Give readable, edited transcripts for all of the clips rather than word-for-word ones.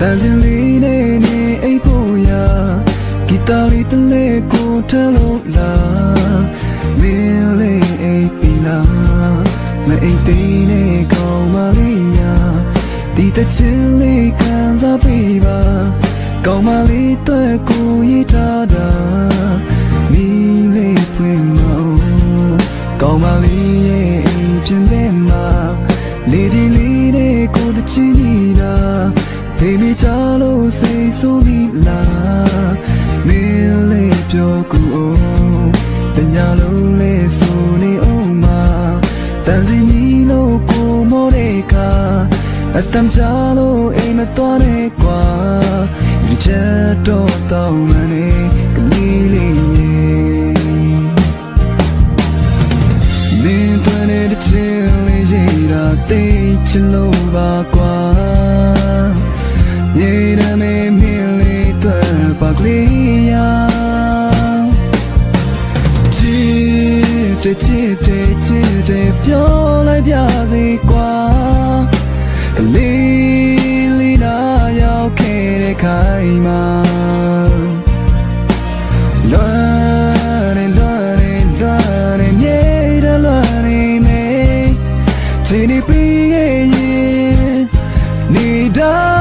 Tanzili ne ai poya Gitari tale ko thalo la Mele ai pila Ma ai te ne kaung ma li ya Di ta chin li kan sa pi ba Kaung ma li twe ko yi ta da Mi li pwin ma Kaung ma li ye ai pyin de ma Lady li ne ko ta chin ni da Baby chalo say so me la Mele pyo ku o Tanya lo le so ni o ma Tanzi ni lo ko mo de ka Atam chalo e ma to ne kwa Yu che to tao ma ne Kali li ye Min twa ne de chin li jira Te chin lo ba kwa Nhớ mê mê tuệ bạc lý ya Chỉ để biểu lại bia gì qua Lý đã yêu kê để khai mà Loan nhé đã loan mê Chỉ đi bì Ni đã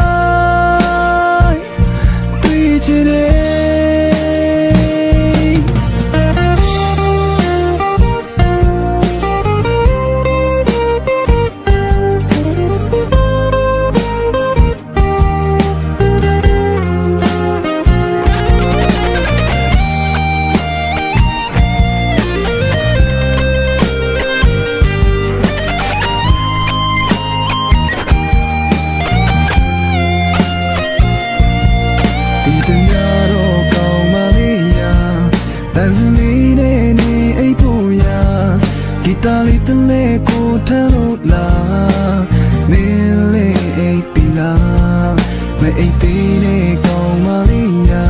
Tanzili ne ai poya Gitari tale ko thalo la Mele ai pila Ma ai te ne kaung ma li ya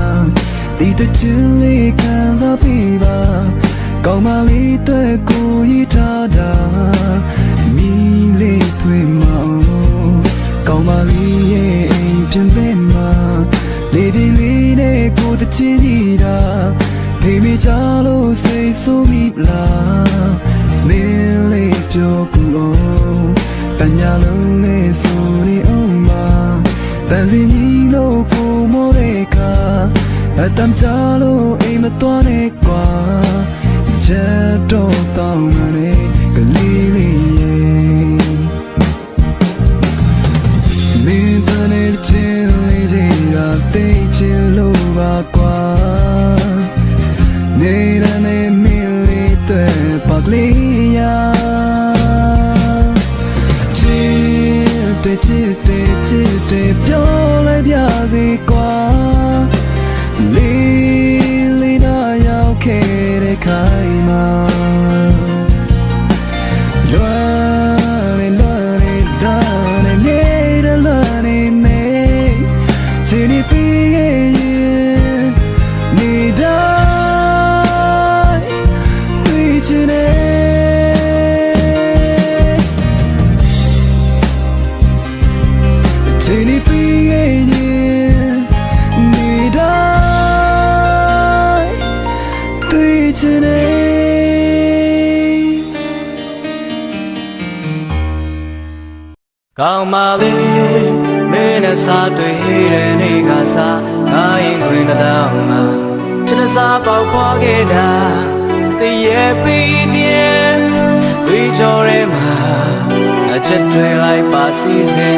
Di ta chin li kan sa pi ba Kaung ma li twe ko yi ta da Mi li pwin ma Kaung ma li ye ai pyin de ma Lady li ne ko ta chin ni da Baby chalo say so me la Mele pyo ku o Tanya lo le so ni o ma Tanzi ni lo ko mo de ka Atam chalo ai ma twa ne kwa Che to tao ma ne Kali li ye Min ta ne chin li jira Te chin lo ba kwa Nera me mili tue bạc lý ya Chite Pyo lại bia gì qua Lý đã yêu kê để khai mà Loan nhé đã loan mê Chỉ đi bì Ni đã Tini piye ni dai tui chene Kaung ma li me na sa tui de ni ga sa Ai kwin da dang ma Chana sa pao khwa ke da Ti ye pi tien Tui cho re ma A chet tui lai pa si se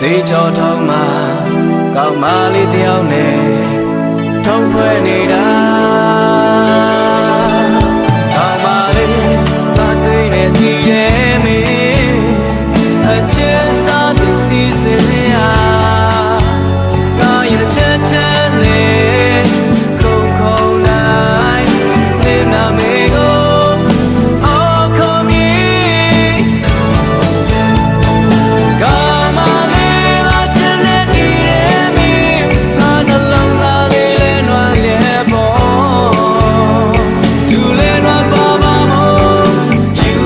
Tui cho thong ma Kaung ma li tiao ne Thong phwe ni da Kaung ma li Ta tui ne ti ye mi A chet sa tu si se ya Ka yin chet chet le Kong kong nai Te na me go You let my mama, you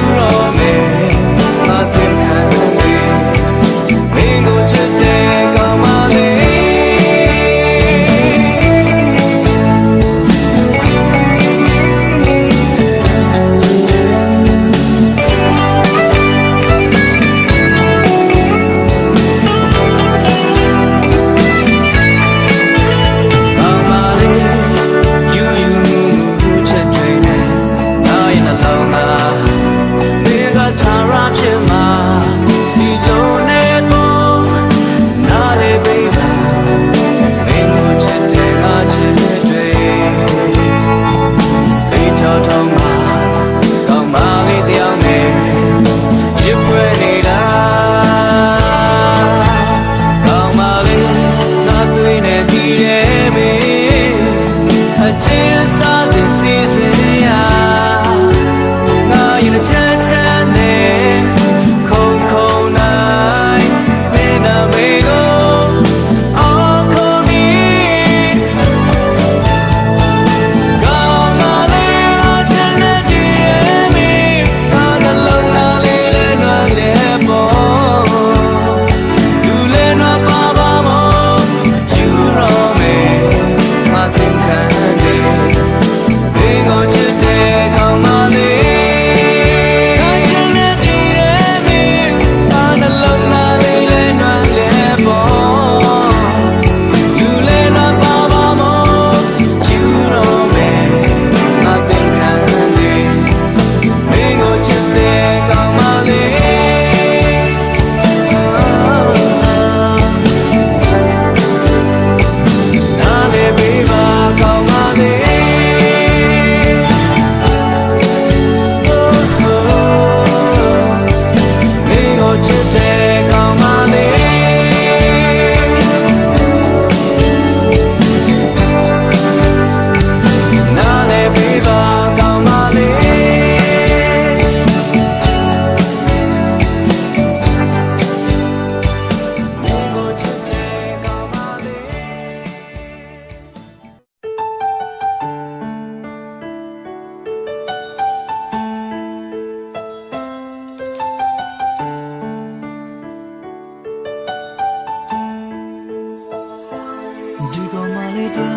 ဒီကောင်မလေးတွေ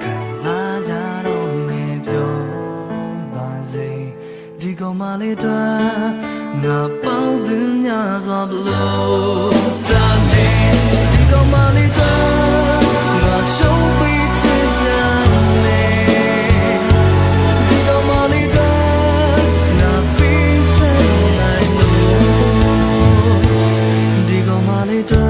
ခံစားကြတော့မေပြောပါစေဒီကောင်မလေးတွေငါပေါင်းသင်းများစွာဘလို့တာနေဒီကောင်မလေးတွေငါရှုံးပြီးချစ်ပြန်လေဒီကောင်မလေးတွေငါပြီးစံနိုင်လို့ဒီကောင်မလေးတွေ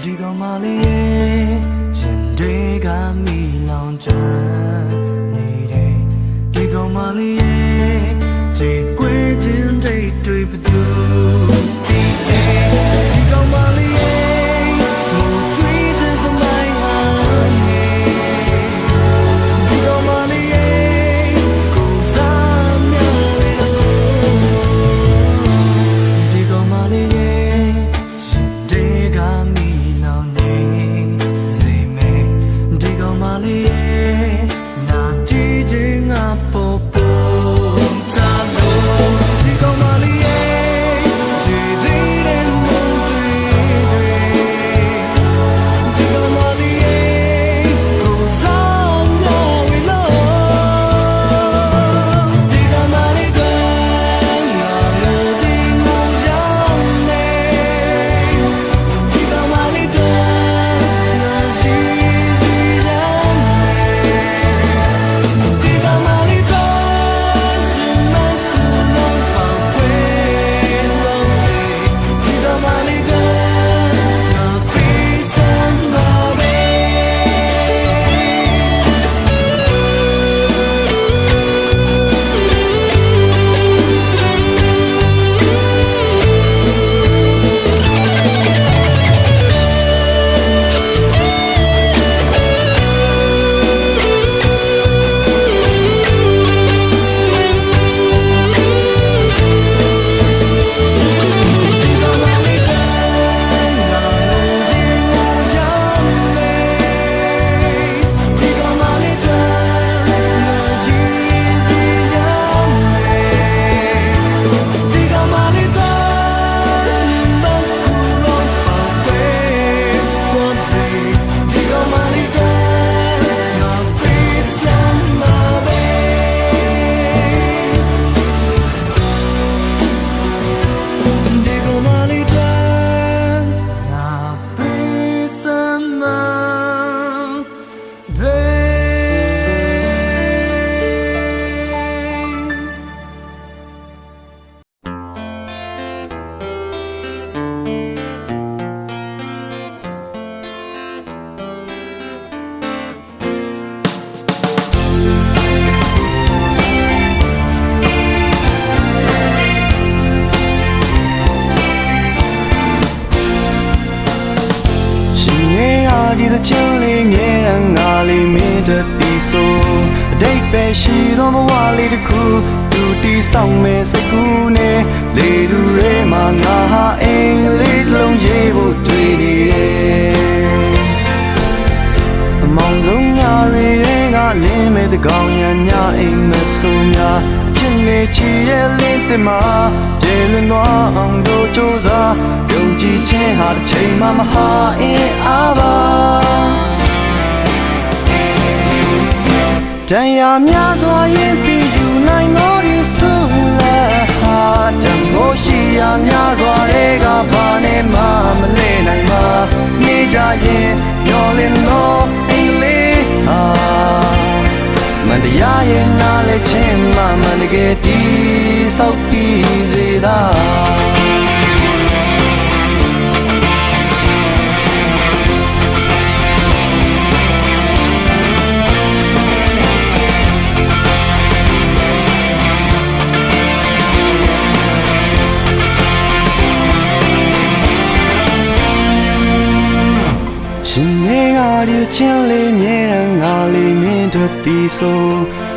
ဒီကောင်မလေးရဲ့ရင်တွေကမိလောင်ကျွမ်းနေတယ်ဒီကောင်မလေးရဲ့ဒီကွေးချင်းတိတ်တွေဘသူဒီကောင်မလေးရဲ့ငိုကြွေးတဲ့သမိုင်းဟာနေဒီကောင်မလေးရဲ့ကိုစားများလေဒီကောင်မလေးရဲ့ရင်တွေကမိနာကြည့်ခြင်းငါပေါ်ပေါ်ချလို့ဒီကောင်မလေးရဲ့ကြည်သေးတဲ့မုန်းတွေဒီကောင်မလေးရဲ့ကိုစားမြောင်းဝင်လို့ဒီကောင်မလေးကငါလို့ဒီငုံရောက်နေဒီကောင်မလေးကငါရှိချင်းလေးငယ်ရန်ငါလေးမင်းတတိဆိုအတိတ်ပဲရှိသောဘဝလေးတစ်ခုသူတီးဆောင်မဲ့စကူနဲ့လေလူရဲမှာငါဟာအိမ်လေးလုံးရေးဖို့တွေ့နေတယ်အမောင်ဆုံးညာတွေကလင်းမဲ့တကောင်ရညာအိမ်မဆိုးများအချင်းလေးချီရဲ့လင်းတင်မှာကျေလွန်သွားအောင်တို့ကြိုးစားယုံကြည်ခြင်းဟာတစ်ချိန်မှမဟာအင်းအားပါတရားများစွာရင်ပြီးယူနိုင်တော်ဒီဆုလက်ဟာတမိုးရှိရာများစွာတွေကဘာနဲ့မ ကြရင်မျောလင်းတော့အိမ်လေးဟာမန်တရားရဲ့နားလဲချင်းမှမန်တကယ်တီးဆောက်ပြီးစေတာရှင်နေကဒီချင်းလေးမြဲတမ်းငါလေးမင်းတို့တီးဆို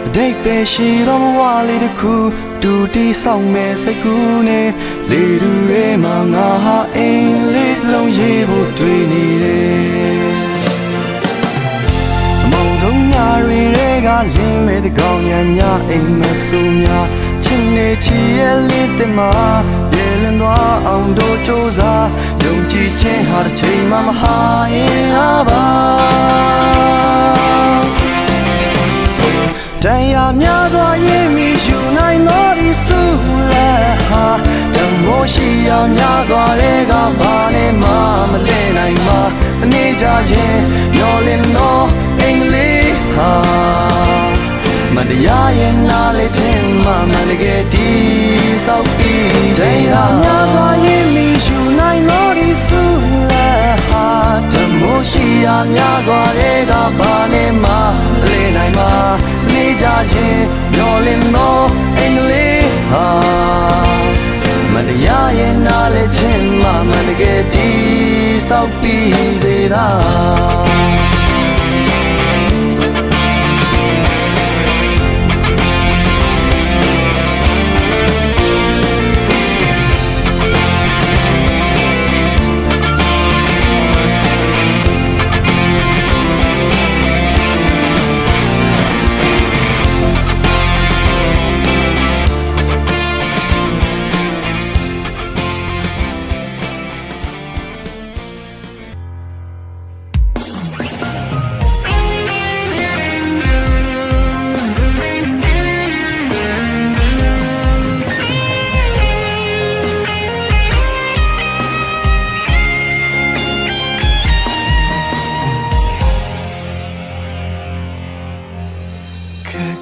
အတိတ်ပဲရှိတော့မဝလေးတစ်ခုတူတီးဆောင်မဲ့စိတ်ကူးနဲ့လေတူရဲမှာငါဟာအိမ်လေးတစ်လုံးရေးဖို့တွေ့နေတယ်အမောင်ဆုံးညာတွေကလင်းမဲ့တကောင်းညာညာအိမ်မဆူများချင်းနေချီရဲ့လေးတမရေလွန်သွားအောင်တို့ကြိုးစားယုံကြည်ခြင်းဟာတစ်ချိန်မှမဟာရင်ပါတရားများစွာရင်မီယူနိုင်တော်ဒီစုလက်ဟာတမိုးရှိရာများစွာတွေကဘာနဲ့မှမလဲနိုင်မှာအနေကြရင်မျောလင်းတော့အင်္ဂလိပ်ဟာမတရားရဲ့နားလေခြင်းမှမန်တကယ်တီးဆောက်ပြီးတရားများစွာရင်မီယူနိုင်တော်ဒီစုလက်ဟာတမိုးရှိရာများစွာတွေကဘာနဲ့မှမလဲနိုင်မှာနေကြရင်မျောလင်းတော့အင်္ဂလိပ်ဟာမတရားရဲ့နားလေခြင်းမှမန်တကယ်တီးဆောက်ပြီးစေတာ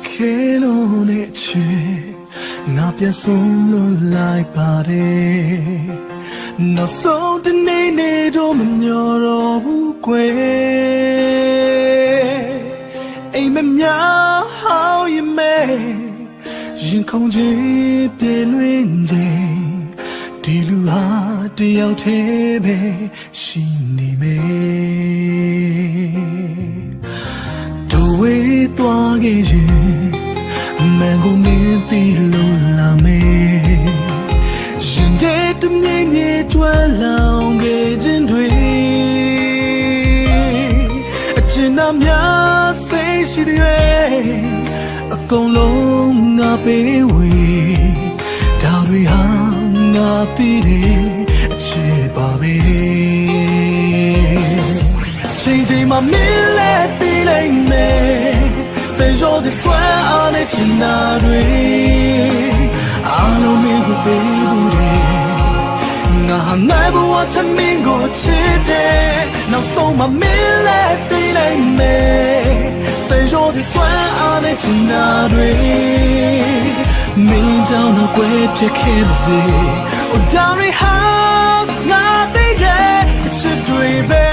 ခဲလို့နဲ့ချေငါပြန်ဆုံးလို့လိုက်ပါတယ်နောက်ဆုံးတနေ့နေ့တော့မမျောတော့ဘူးကွယ်အိမ်မများဟောင်းရမဲရင်ခုန်ခြင်းပြည့်လွင်ခြင်းဒီလူဟာတယောက်တည်းပဲရှိနေမယ်တို့ဝေးသွားခဲ့ရင်မန်ကုန်နေသေးလို့လာမယ်ရင်တဲ့တမြင်ကြီးကျွမ်းလောင်ခဲ့ခြင်းတွေအကျဉ်းသားများစိတ်ရှိတဲ့အကုန်လုံးငါပေးဝေဒါတွေဟာငါသိတယ်အချစ်ပါပဲချိန်ချိန်မှာမင်းလည်းသိနိုင်မယ်တဲ့ရောဒီဆွဲအားနဲ့ချင်တာတွေအားလုံးမင်းကိုပေးဘူးတယ်ငါဟာနိုင်ဘဝချမ်းမင်းကိုချစ်တယ်နောက်ဆုံးမှာမင်းလည်းသိနိုင်မယ်တဲ့ရောဒီဆွဲအားနဲ့ချင်တာတွေမင်းကြောင့်တော့ကွယ်ဖြစ်ခဲ့ပါစေ哦ဒါရီဟာငါသိတဲ့အချစ်တွေပဲ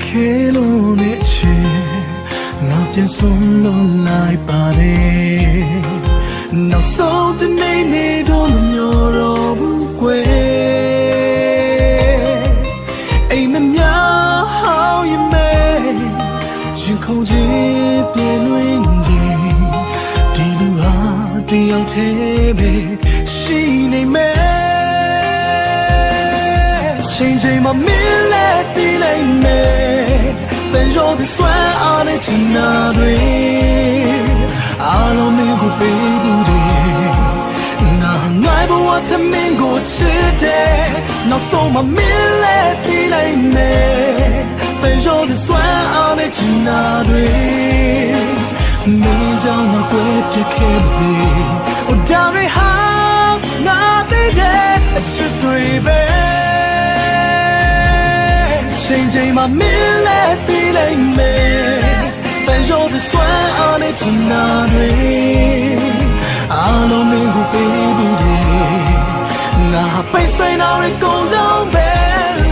ခဲလို့နဲ့ချေငါပြန်ဆုံးလို့လိုက်ပါတယ်နောက်ဆုံးတနေ့နေ့တော့မမျောတော့ဘူးကွယ်အိမ်မများဟောင်းရမဲရင်ခုန်ခြင်းပြည့်လွင်ခြင်းဒီလူဟာတယောက်တည်းပဲရှိနေမယ်ချိန်ချိန်မှာ မှာမင်းလည်းတည်နိုင်မယ်တန်ရောဒီဆွမ်းအားနဲ့ချင်နာတွေအားလုံးမင်းကိုပေးဘူးတယ်နာငိုင်းဘဝထမင်းကိုချစ်တယ်နောက်ဆုံးမှာမင်းလည်းတည်နိုင်မယ်တန်ရောဒီဆွမ်းအားနဲ့ချင်နာတွေမင်းကြောင့်ငါကိုပြစ်ခဲ့စေOh darling how nothing a chipတွေပဲချိန်ချိန်မှာမင်းလည်းတည်နိုင်မယ်တန်ရောဒီဆွမ်းအားနဲ့ချင်နာတွေအားလုံးမင်းကိုပေးဘူးတယ်ငါပိတ်ဆိုင်နာတွေကုန်တော့ပဲ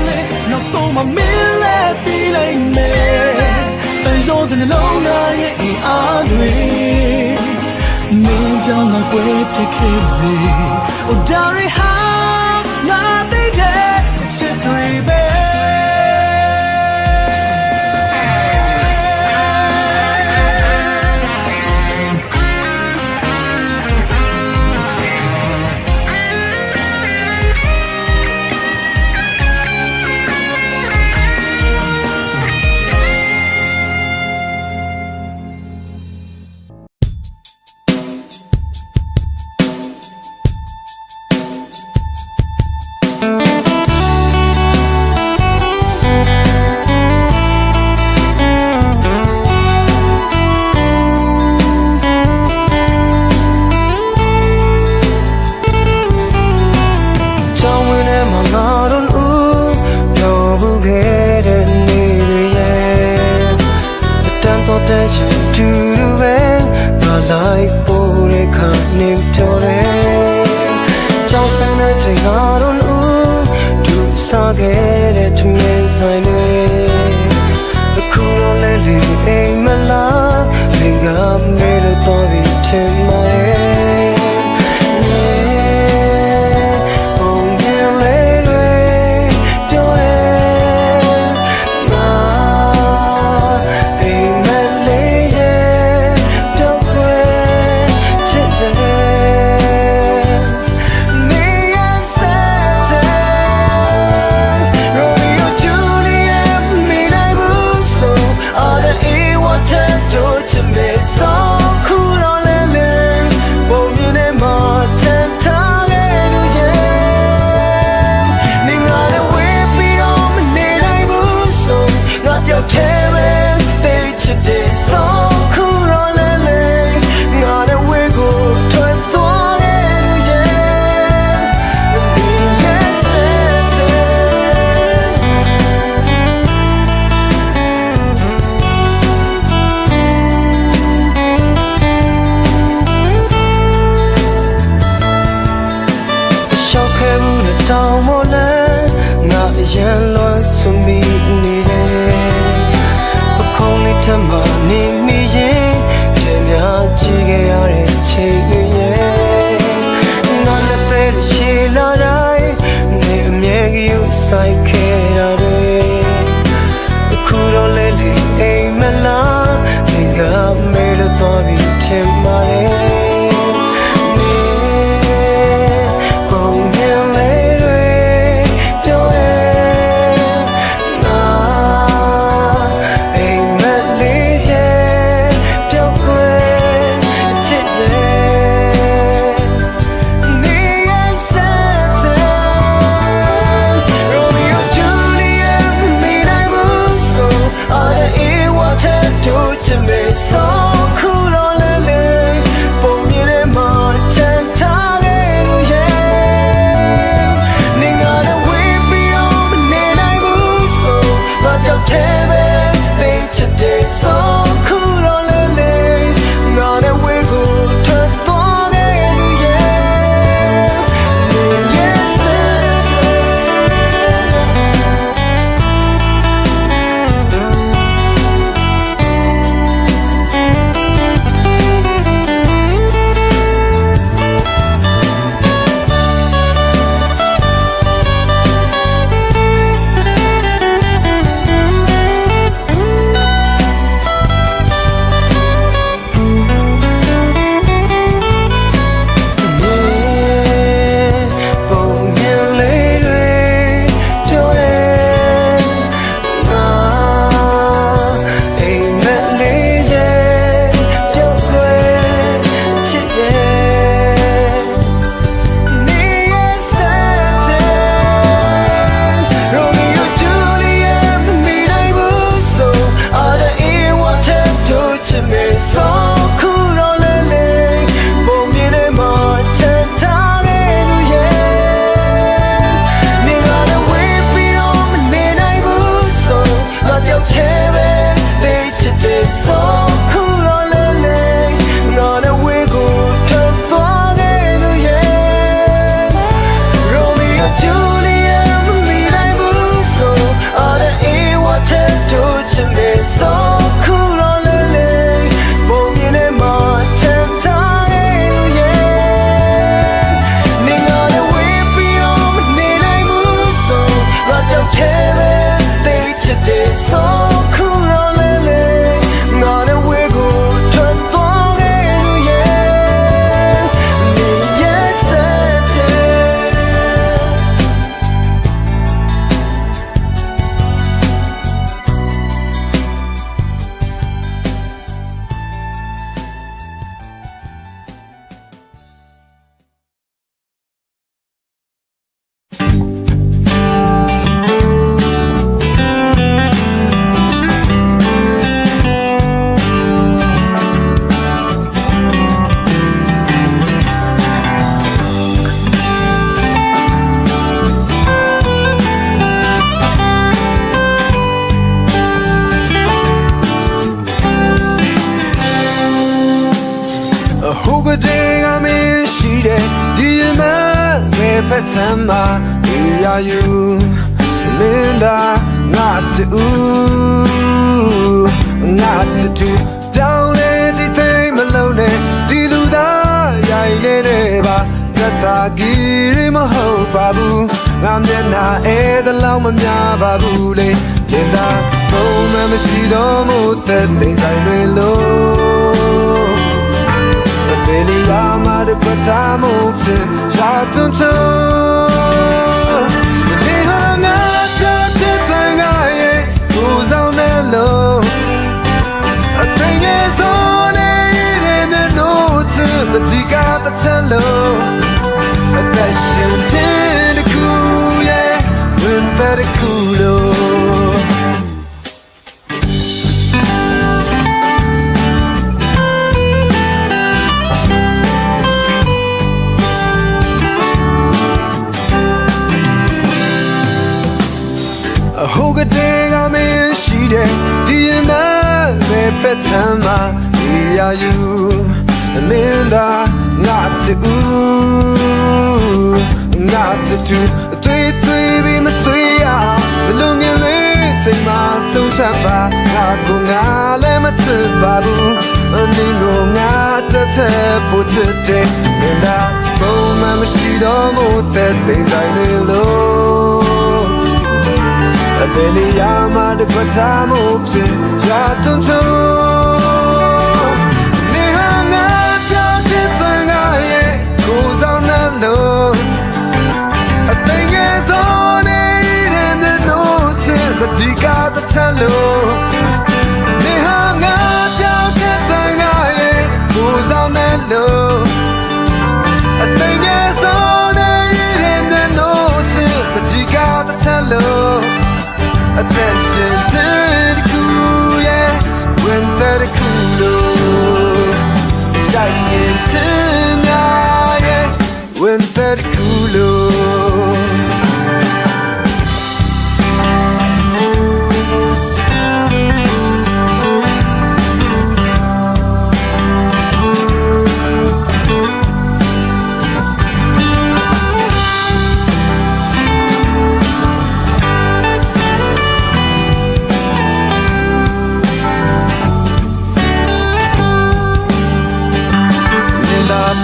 လေနောက်ဆုံးမှာမင်းလည်းတည်နိုင်မယ်တန်ရောစနှလုံးသားရဲ့အားတွေမင်းကြောင့်ငါကွယ်ပြစ်ခဲ့စေ Oh darling how nothing a chipတွေပဲ ဖက်ချမ်းမှာဒီရယူလင်းတာငါချူငါချူကြောင်းလေဒီသိမ်းမလုံးနဲ့ဒီလူသားရိုင်နေတဲ့ပါတတာကြီးရမဟုတ်ပါဘူးငါမျက်နှာအဲတလောက်မများပါဘူးလေတင်တာဘုံမမရှိတော့မို့တဲ့သိဆိုင်တွေလို့ဘယ်နေရာမှာတကွတာမို့ဖြစ်ရာသွန်းသွန်းဒီဟာငါတဲ့တဲ့ငါရဲ့ကိုယ်ဆောင်တဲ့လို့အသိငယ်ဆုံးနေတဲ့လို့မတိကတဆန်လို့အသက်ရှင်တဲ့တကူရဲ့ဝင်တဲ့ကူလို့ဟိုကတဲ့ကမင်းရှိတဲ့ဒီမှာပဲပက်ထမ်းမှာဒီရယူမင်းသာငါချူငါချူတွေ့ပြီးမဆွေးရဘလုံငယ်လေးချိန်မှာဆုံးဖြတ်ပါငါကိုငါလည်းမချစ်ပါဘူးအနင်းကိုငါတစ်သက်ပို့တဲ့မင်းသာဘုံမမရှိတော့မို့တဲ့သိဆိုင်လေလို့အတဲ့နေရာမှာတကွတာမို့ဖြစ်ရာသွန်းသွန်းနေဟာငါကြောင့်တဲ့သွန်းငါရဲ့ကိုယ်ဆောင်နှလုံးအသိငယ်ဆုံးနေတဲ့လို့တဲ့မတိကတထလို့နေဟာငါကြောင့်တဲ့သွန်းငါရဲ့ကိုယ်ဆောင်နှလုံးအသိငယ်ဆုံးနေတဲ့လို့တဲ့မတိကတထလို့အသက်ရှင်တဲ့ကူရဲ့ဝင်တဲ့ကူလို့ဆိုင်နေတဲ့ငါရဲ့ဝင်တဲ့ကူလို့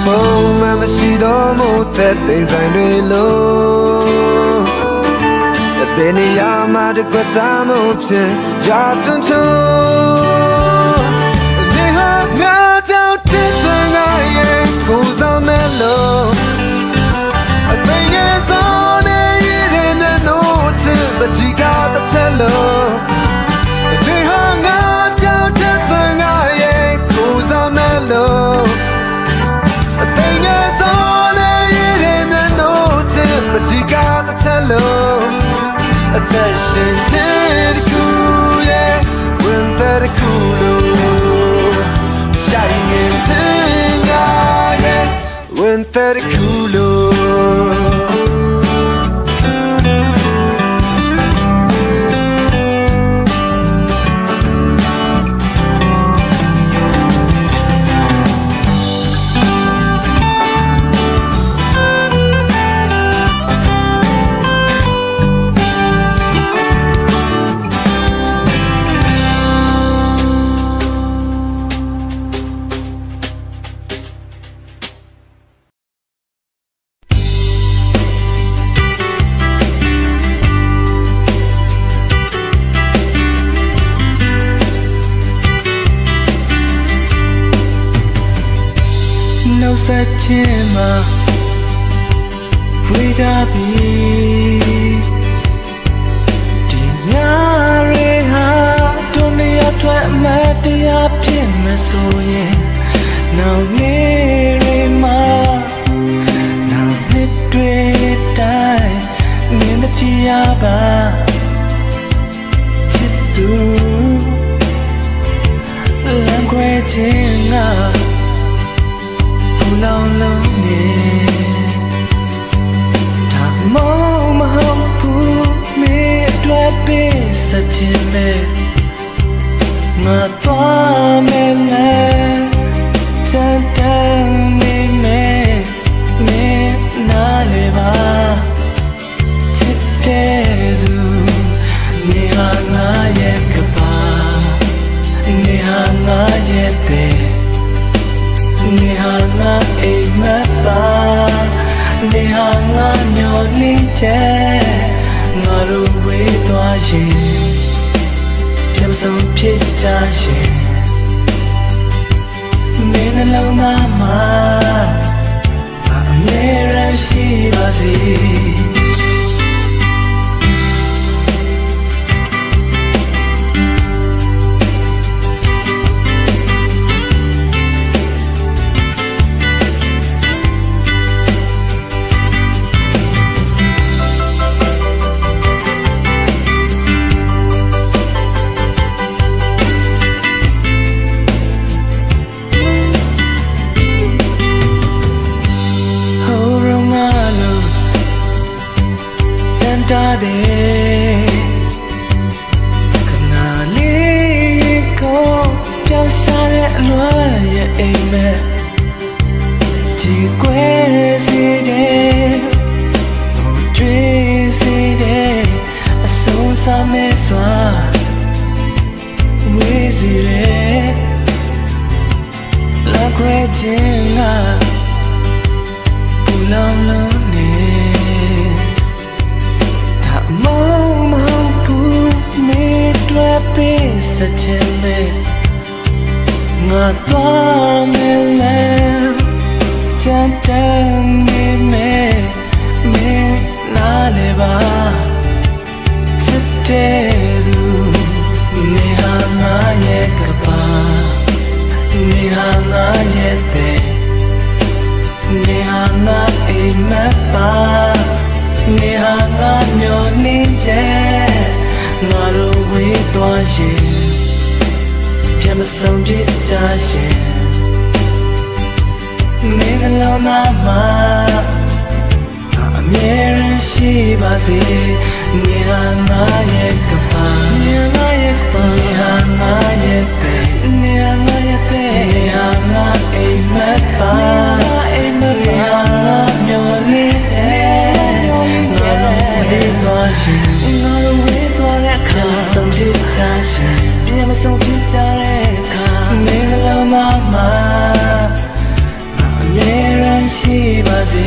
ဘုံမမရှိတော့မို့တဲ့သိဆိုင်တွေလို့ဘယ်နေရာမှာတကွတာမို့ဖြစ်ရာသွန်းသွန်းနေဟာငါတောင်းတဲ့ငါရဲ့ကိုယ်ဆောင်မဲ့လို့အသိငယ်ဆုံးနေတဲ့လို့တဲ့ပတိကတသက်လို့နေဟာငါတောင်းတဲ့ငါရဲ့ကိုယ်ဆောင်မဲ့လို့အသိငယ်ဆုံးနေတဲ့လို့တဲ့ပတိကတသက်လို့အသက်ရှင်တဲ့ကူရဲ့ဝင်တဲ့ကူလို့ဆိုင်နေတဲ့ငါရဲ့ဝင်တဲ့ကူလို့ဆက်ချင်းမှာဝေးကြပြီဒီညရေဟာဒုနီယာထွက်အမတ်တရားဖြစ်မဆိုရင်နောက်နေ့ရေမှာနောက်နှစ်တွေတိုင်းမြင်မကြည့်ရပါချစ်သူလမ်းခွဲခြင်းကလောင်လုံးနေဒါမောမဟုတ်ဘူးမေအတွက်ပေးစချင်မဲ့ငါသွားမယ်လေတန်တန်နေမယ်မင်းနားလေပါ ချက်ငါတို့ဝေးသွားရင်ပြန်ဆုံးဖြစ်ကြရှင်မင်းနှလုံးသားမှာငါအမြဲတမ်းရှိပါစေတာတဲ့ခဏလေးကိုပြောင်းစားတဲ့အလွမ်းရဲ့အိမ်မက်ဒီကွယ်စီတဲ့ကျွေးစီတဲ့အဆုံးစားမဲ့စွာဝေးစီတဲ့လက်ခွဲခြင်းကပူလောင်လို့နေစချင်မဲ့ငါသွားမယ်လဲချမ်းတမ်းနေမဲ့မင်းနားလေပါချစ်တဲ့သူနေဟာငါရဲ့ကပါနေဟာငါရဲ့တဲ့နေဟာငါအိမ်မက်ပါနေဟာငါမျောလင်းချက်ငါတို့ဝေးသွားရှင်ပြန်မဆုံးဖြစ်ကြရှင်မင်းနှလုံးသားမှာအမြဲတမ်းရှိပါစေနေဟာငါရဲ့ကပါနေဟာငါရဲ့ကပါနေဟာငါရဲ့တဲ့နေဟာငါရဲ့တဲ့နေဟာငါအိမ်မက်ပါအိမ်မက်ပါငါမျောလင်းတဲ့ငါတို့ဝေးသွားရှင်ငါတို့ဝေးသွားတဲ့အခါဆုံးဖြစ်ကြရှင်ပြန်မဆုံးဖြစ်ကြတဲ့အခါမင်းနှလုံးသားမှာအမြဲတမ်းရှိပါစေ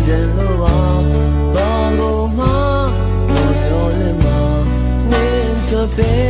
ကြံလို့ပါဘာကိုမှမပြောလဲမနေတော့ပဲ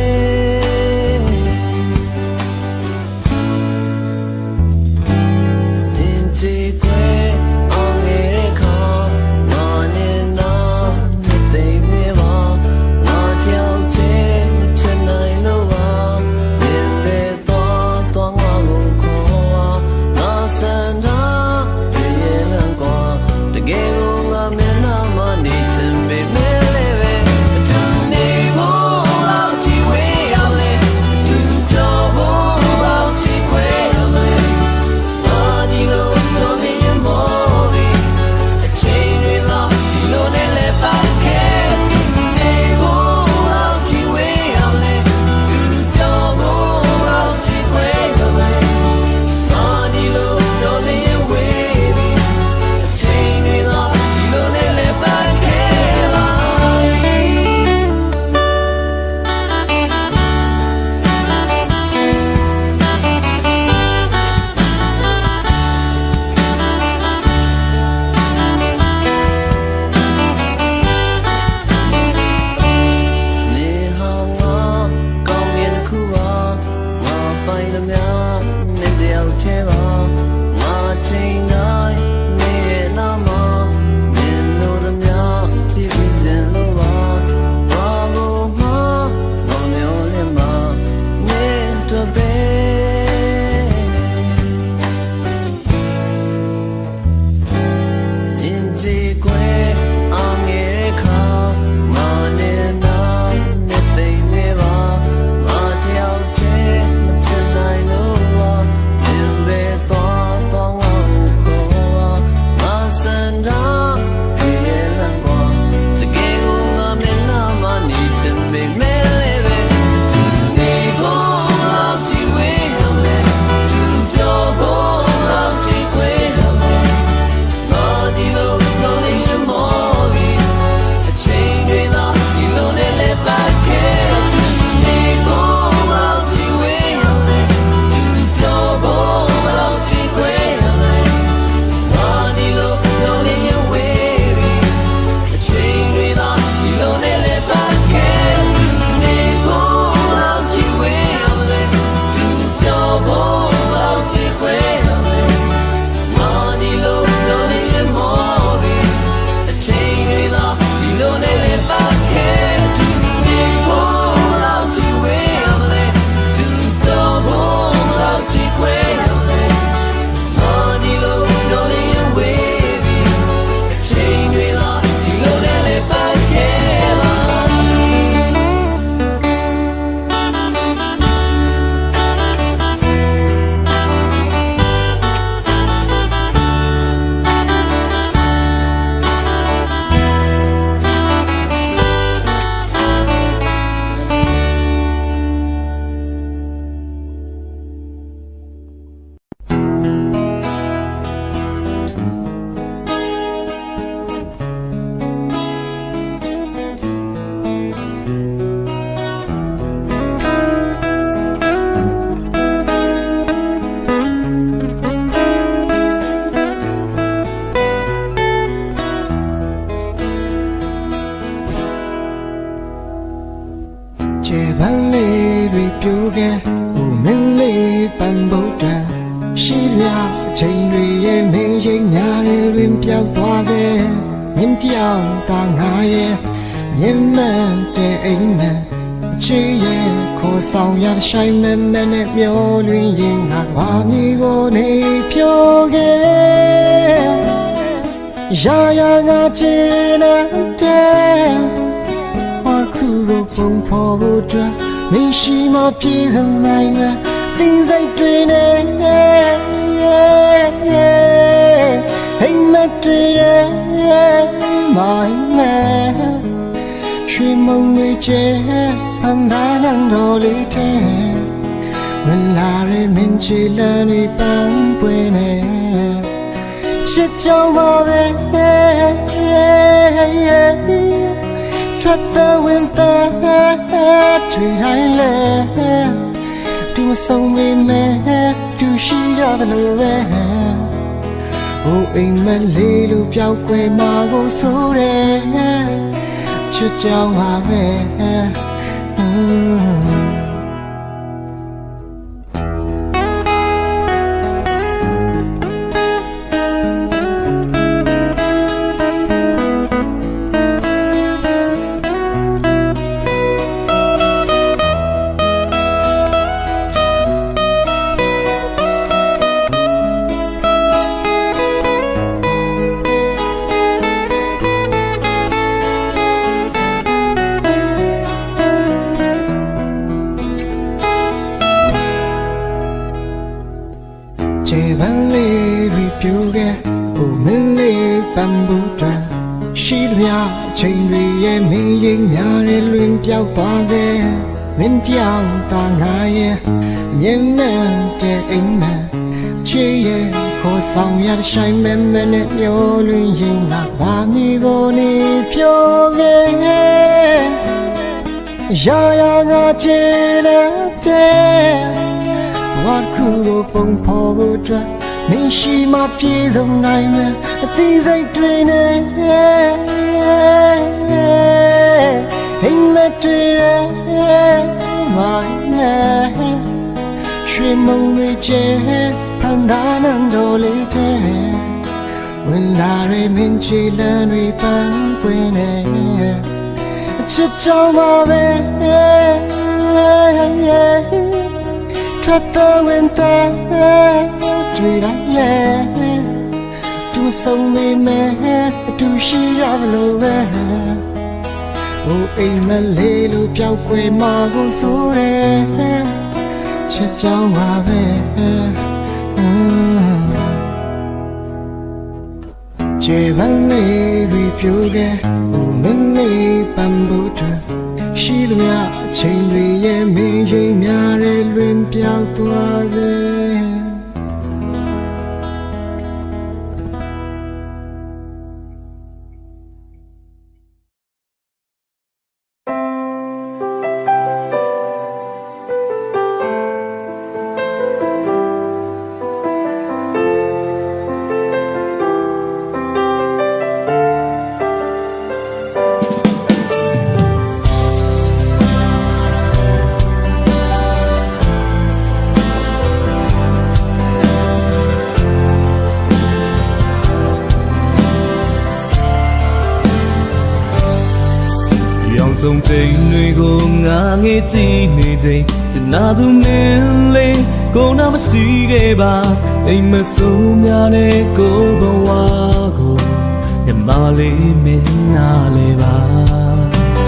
ဆိုင်မဲမဲနဲ့မျောလွင်ရင်ငါဘာမီကိုနေဖြောခဲ့ရာရာငါချင်တဲ့ဘာခုကိုပုံဖော်ဖို့အတွက်မင်းရှိမပြေစနိုင်မဲ့တင်းစိတ်တွေနဲ့ဟိမ်မတွေမိုင်းမဲ့ရွှေမုံတွေချဲအန္တရံတော်လေးတဲ့ဝင်လာရမင်းချီလန်းတွေပန်းပွင့်နေချစ်ကြောင်ပါပဲထွက်တဲ့ဝင်တဲ့ထွေတိုင်းလဲတူဆုံးမိမဲတူရှိရတယ်လို့ပဲ ဟိုအိမ်မက်လေးလိုပြောက်ွယ်မှာကိုဆိုရဲချစ်ကြောင်ပါပဲ ကျေပန်းလေးတွေပြူခဲ့ဟိုမင်းလေးပန်းဘူးတန်ရှိသမျှချိန်တွေရဲ့မင်းရိပ်များတဲ့လွင်ပြောက်သွားစေမင်းတောင်တာငါရဲ့မြင်မဲ့တဲ့အိမ်မက်ချေရဲ့ခေါ်ဆောင်ရတဲ့ဆိုင်မဲမဲနဲ့မျောလွင်ရင်ငါဘာမီပေါ်နေဖြိုးခဲ့ရာရာငါချေတဲ့ဝါခုကိုပုံဖော်ဖို့အတွက်မင်းရှိမှပြေဆုံးနိုင်မယ်အသီးစိတ်တွေနဲ့ဟိမ်မတွေမိုင်းနဲ့ရွှေမုံလေးချဲဖန်ဒါနံတော်လေးတဲ့ဝင်လာရမင်းချီလန်းတွေပန်းပွင့်နေအချစ်ကြောင့်ပါပဲထွက်တဲ့ဝင်တဲ့တွေ့လိုက်လေသူဆုံးနေမယ်သူရှိရလို့ပဲဟိုအိမ်မလေးလိုပြောက်ွယ်မှာကိုဆိုရဲချစ်ကြောင်ပါပဲကျေပန်းလေးတွေပြိုခဲ့ဟိုမင်းလေးပန်းဘူးထရှိသမျှအချိန်တွေရဲ့မင်းရိပ်များတဲ့လွင်ပြောက်သွားစေဆုံးချိန်တွေကိုငါငေးကြည့်နေချိန်ကျနာသူမင်းလေးကိုနာမရှိခဲ့ပါအိမ်မဆိုးများနဲ့ကိုဘဝကိုညမလေးမင်းနာလေပါ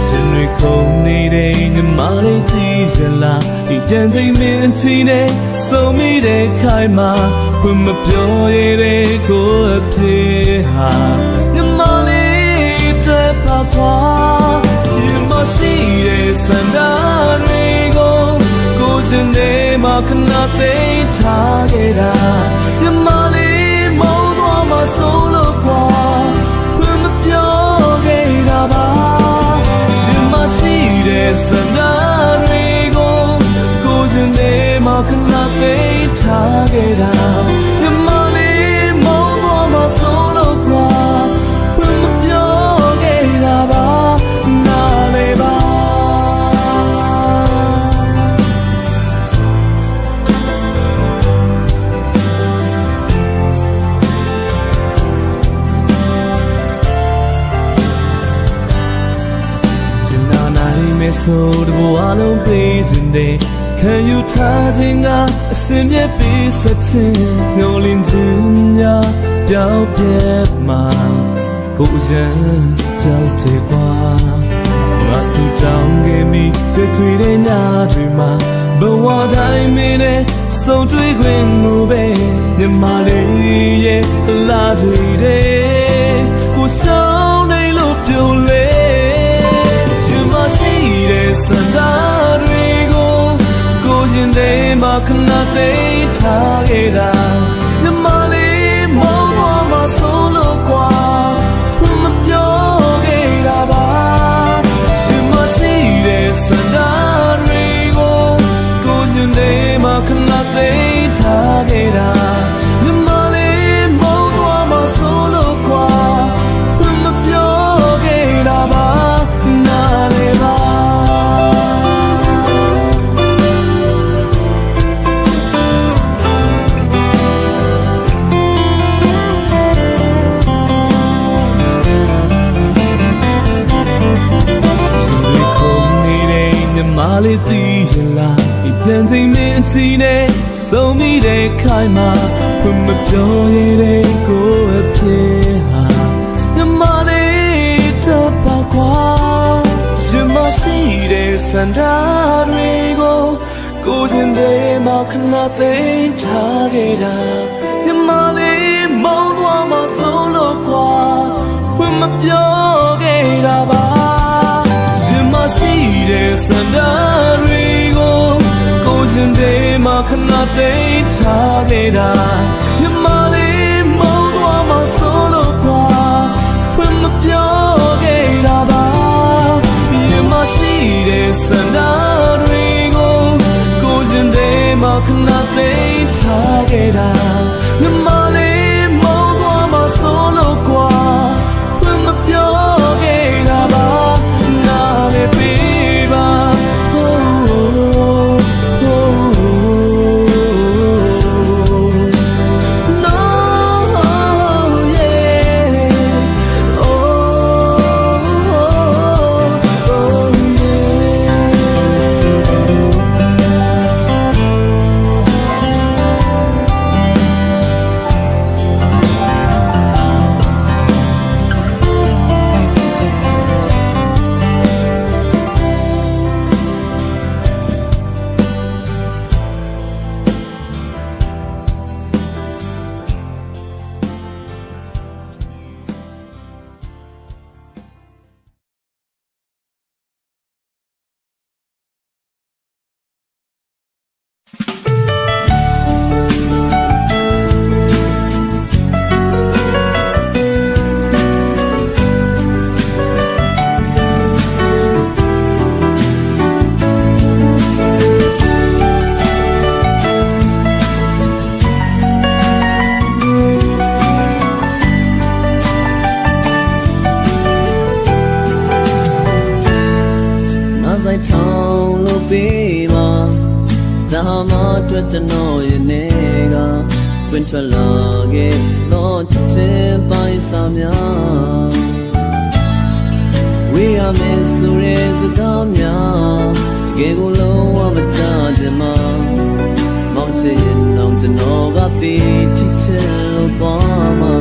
စင်တွေခုန်နေတဲ့ညမလေးကြည့်စလားဒီပြန်ချိန်မင်းချီနေဆုံးမိတဲ့ခိုင်မှာဘယ်မပြောရတဲ့ကိုအဖြစ်ဟာညမလေးတွေ့ပါကွာရှိတဲ့စန္ဒတွေကိုကိုယ်စင်နေမှာခဏသိထားခဲ့တာညမလေးမောင်းသွားမှဆုံးလို့ကွာဘယ်မပြောခဲ့တာပါရှင်မရှိတဲ့စန္ဒတွေကိုကိုယ်စင်နေမှာခဏသိထားခဲ့တာညမလေးမောင်းသွားမှဆုံးလို့ကွာဘယ်မပြောခဲ့တာပါဆိုတဘဝလုံးပေးစဉ်တည်းခံယူထားခြင်းကအစင်မြဲပေးဆက်ခြင်းငိုလင်းခြင်းများပြောင်းပြတ်မှာကိုယ်စံကြောက်တဲ့ကွာငါစူတောင်းခဲ့မိတွေ့တဲ့ညတွေမှာဘဝတိုင်းမင်းနဲ့ဆုံးတွေ့ခွင့်ကိုပဲညီမလေးရဲ့လာတွေ့တဲ့ကိုဆောင်နေလို့ပြောလေစန္ဒတွေကိုကိုရင်ထဲမှာခဏသိထားခဲ့တာညမလေးမောင်းသွားမှဆုံးလို့ကွာဘယ်မပြောခဲ့တာပါရှင်မရှိတဲ့စန္ဒတွေကိုကိုရင်ထဲမှာခဏသိထားခဲ့တာညမလေးမောင်းသွားမှ လေးသိရင်လားဒီတန်ချိန်မင်းစီနဲ့ဆုံးမိတဲ့ခိုင်မှာဖွင့်မပြောရတဲ့ကိုယ်အဖြစ်ဟာညမလေးတော့ပါကွာရှင်မရှိတဲ့စန္ဒာတွေကိုကိုရှင်တွေမှာခဏသိမ်းထားခဲ့တာညမလေးမောင်းသွားမှဆုံးလို့ကွာဖွင့်မပြောခဲ့တာပါရှင်မရှိတဲ့စန္ဒာတွေကိုကိုရှင်တွေမှာခဏသိမ်းထားခဲ့တာညမလေးမောင်းသွားမှဆုံးလို့ကွာဖွင့်မပြောခဲ့တာပါရှင်မရှိတဲ့စန္ဒာတွေကိုကိုရှင်တွေမှာခဏသိမ်းထားခဲ့တာညမလေးမောင်းသွားမှဆုံးလို့ကွာဖွင့်မပြောခဲ့တာပါနားလေပေးပါအတွက်ကျွန်တော်ရဲ့နေကတွင်ထွက်လာခဲ့တော့ချစ်ချင်းပိုင်းစာများဝေးရမယ်ဆိုရဲစကားများတကယ်ကိုလုံးဝမကြခြင်းမှာမောင်ချစ်ရင်တော့ကျွန်တော်ကတည်ချစ်ချင်လို့သွားမှာ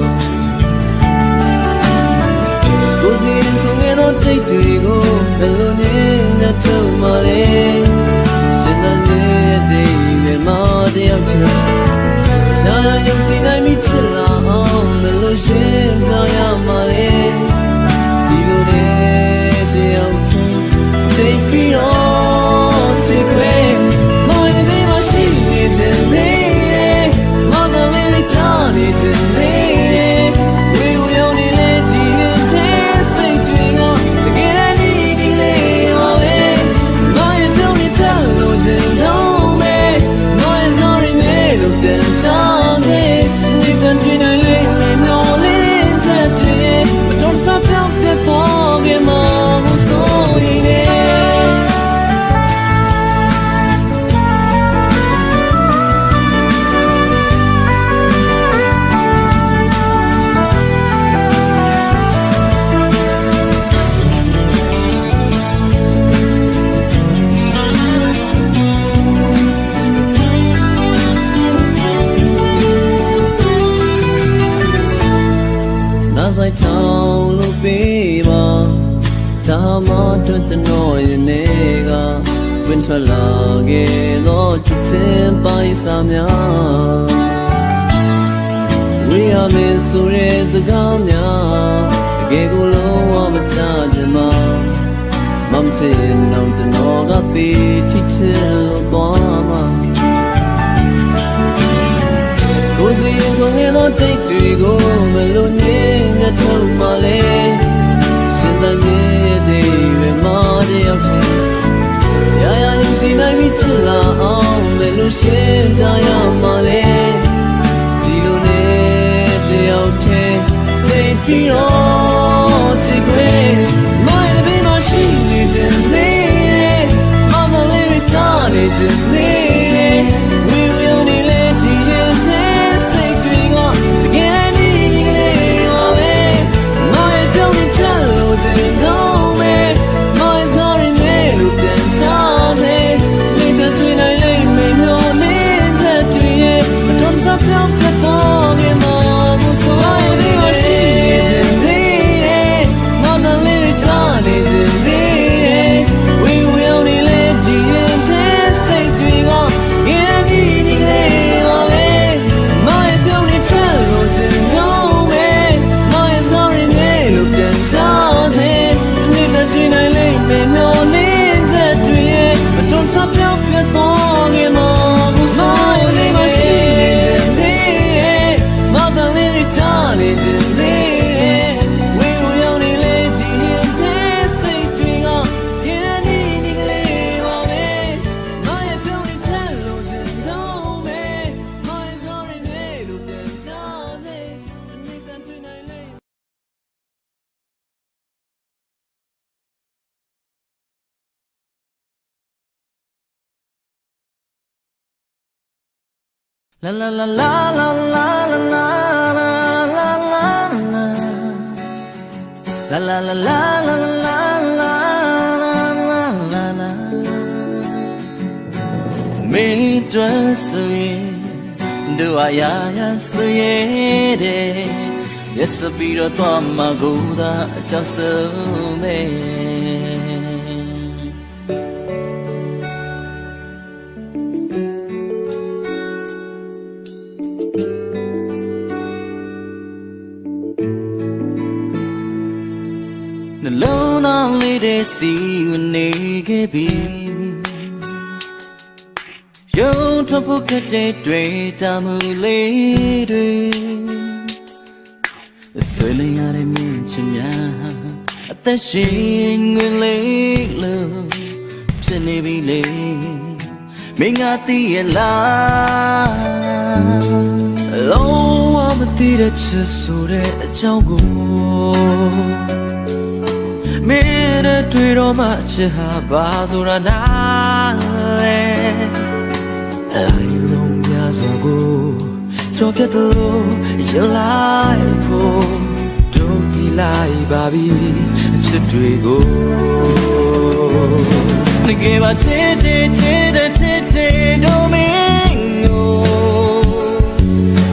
ကိုစီရင်ခုငယ်တော့တိတ်တွေကိုဘယ်လိုနေနဲ့ထုတ်မှလဲရှင်သာရဲ့တိတ်တွေမှာတယောက်ချင်ရှားရုံကြည့်နိုင်မိချစ်လာအောင်ဘယ်လိုရှင်းပြရမှလဲဒီလိုနဲ့တယောက်ချင်စိတ်ပြီးတော့စိတ်ခွဲမောင်ရဲ့ဘေးမှာရှိနေစင်လေးမောင်ကလေးထားနေစင်လေးကျွန်တော်ရဲ့နေကဝင်ထွက်လာခဲ့တော့ချစ်ချင်းပိုင်းစာများဝေးရမယ်ဆိုရဲစကားများတကယ်ကိုလုံးဝမချခြင်းမှာမမချင်တော့ကျွန်တော်ကတည်ချစ်ချင်လို့သွားမှာကိုစီရင်ကုန်ရဲ့တော့တိတ်တွေကိုမလို့နေနဲ့ထုတ်မှလဲရှင်သာရဲ့တိတ်တွေမှာတယောက်ချင်ရာရာယုံကြည်နိုင်မိချစ်လာအောင်ဘယ်လိုရှင်းကြရမှာလဲဒီလိုနဲ့တယောက်ချင်တိတ်ပြီးတော့စိတ်ခွဲမိုင်းတဲ့ဘေးမှာရှိနေခြင်းလေးမောင်ကလေးထားနေခြင်းလေးဝီဝီယုံနေလေဒီရင်တဲ့စိတ်တွေကတကယ်နေဒီကလေးပါပဲမောင်ရဲ့ပြုံးနေချလို့တဲ့တော့မဲမောင် is not in there လို့ပြန်ချတယ် La la la la la la la la la la la la la la la la la la Me dress do I say Yes a bit of Tama Goda just me The lone only they see when they get be Yo trouble get they straight I'm later The swelling out of me chimya At the shing will lay low Penny be lay Ming at the alarm Oh I'm a theatre so that a Mera tuiro mache habazura nale Lai long ya sogo Chopya to your life Don't be like baby Chitwigo Nigeva tete domingo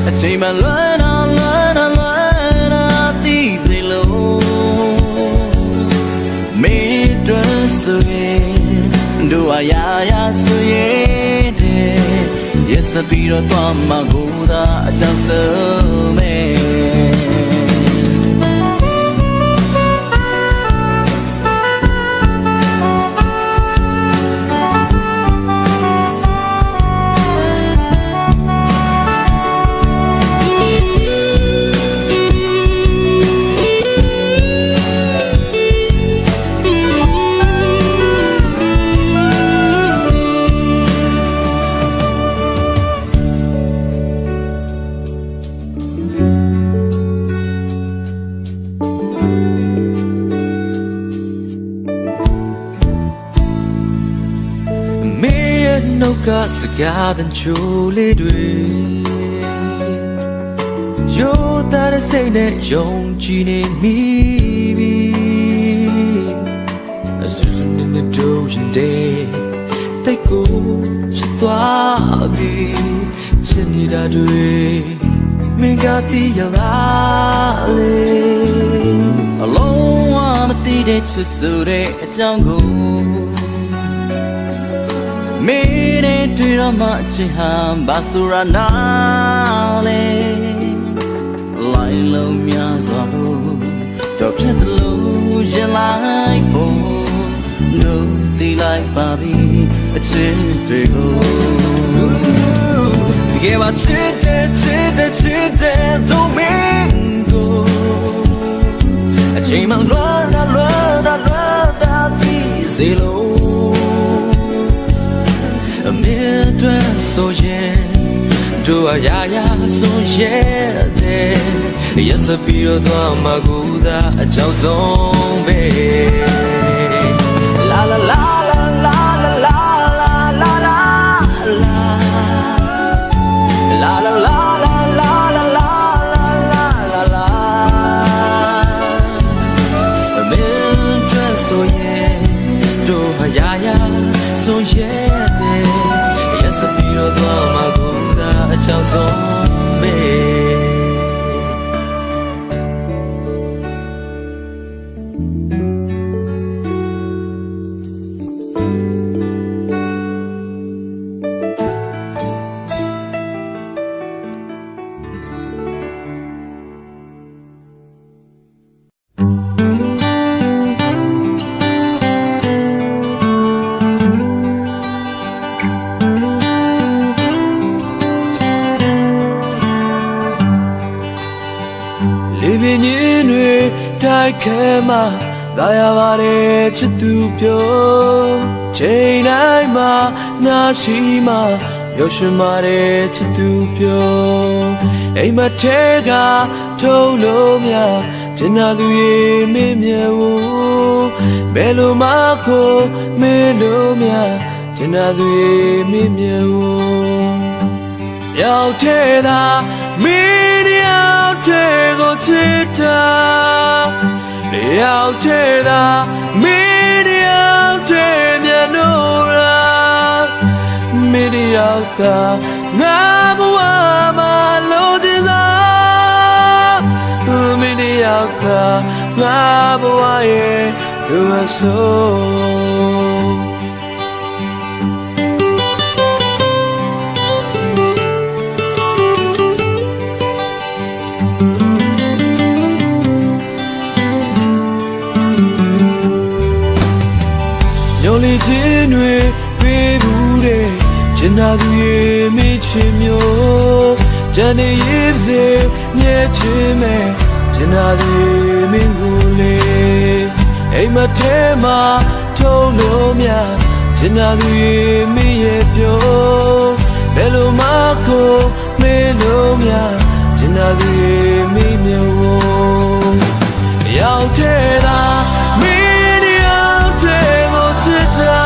I take my learn these alone Me dress again Do I so Yes, I be the Tama Goda just me No gas garden chuli dwe Yo that say ne yong chine mi A season in the dozen day They go chitwa bi Chinida dwe Mingati yalale Alone I'm a tide chisure jungle Mene tuira machi ham basura nale Lai lo mya zwabu Chop chet lo yen lai po No ti lai babi A chit go Give a chit domingo A chima luada busy low A mere dress so Do I so Yes a bit of Maguda a chow zombie La la la la la la la la la la La la la la la la la la la la A mere dress so Do I so Yes a bit of Maguda a chow zombie Kema daya vare chitupyo Chainai ma nashima yoshimare chitupyo Ei matega tolo mya jinadu ye me myewo Melo mako melo mya jinadu ye me myewo ရောက်တဲ့သာမင်းရောက်တဲ့ကိုချစ်တာရောက်တဲ့သာမင်းရောက်တဲ့မျက်နှာမင်းရောက်တာငါဘဝမှာလို့တည်စားမင်းရောက်တာငါဘဝရဲ့လူအစိုးညိုလေးချင်းတွေပေးဘူးတဲ့ကျင်နာသူရဲ့မိချင်မျိုးဂျန်နေရေးစေမြဲချင်မဲ့ကျင်နာသူရဲ့မင်းကိုလေအိမ်မထဲမှာထုံးလို့များကျင်နာသူရဲ့မင်းရဲ့ပြောဘယ်လိုမှကိုမေးလို့များကျင်နာသူရဲ့မင်းမျိုးရောက်တဲ့သာမင်းရောက်တဲ့ကိုချစ်တာ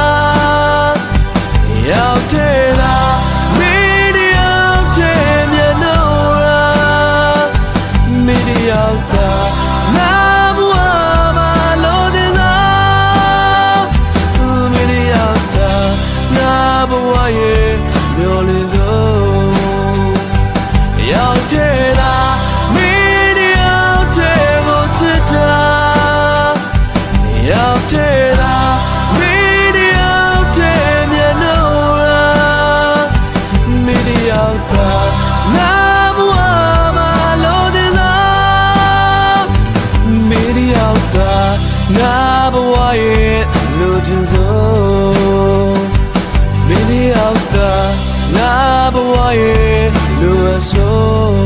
ရောက်တဲ့သာမင်းရောက်တဲ့မျက်နှာမင်းရောက်တာငါဘဝမှာလို့တည်စားမင်းရောက်တာငါဘဝရဲ့မျောလင်းဆုံးရောက်တဲ့သာမင်းရောက်တဲ့ကိုချစ်တာရောက်တဲ့သာမင်းရောက်တဲ့မျက်နှာမင်းရောက်တာငါဘဝမှာလို့တည်စားမင်းရောက်တာငါဘဝရဲ့လူချင်းဆုံးမင်းရောက်တာငါဘဝရဲ့လူအဆုံး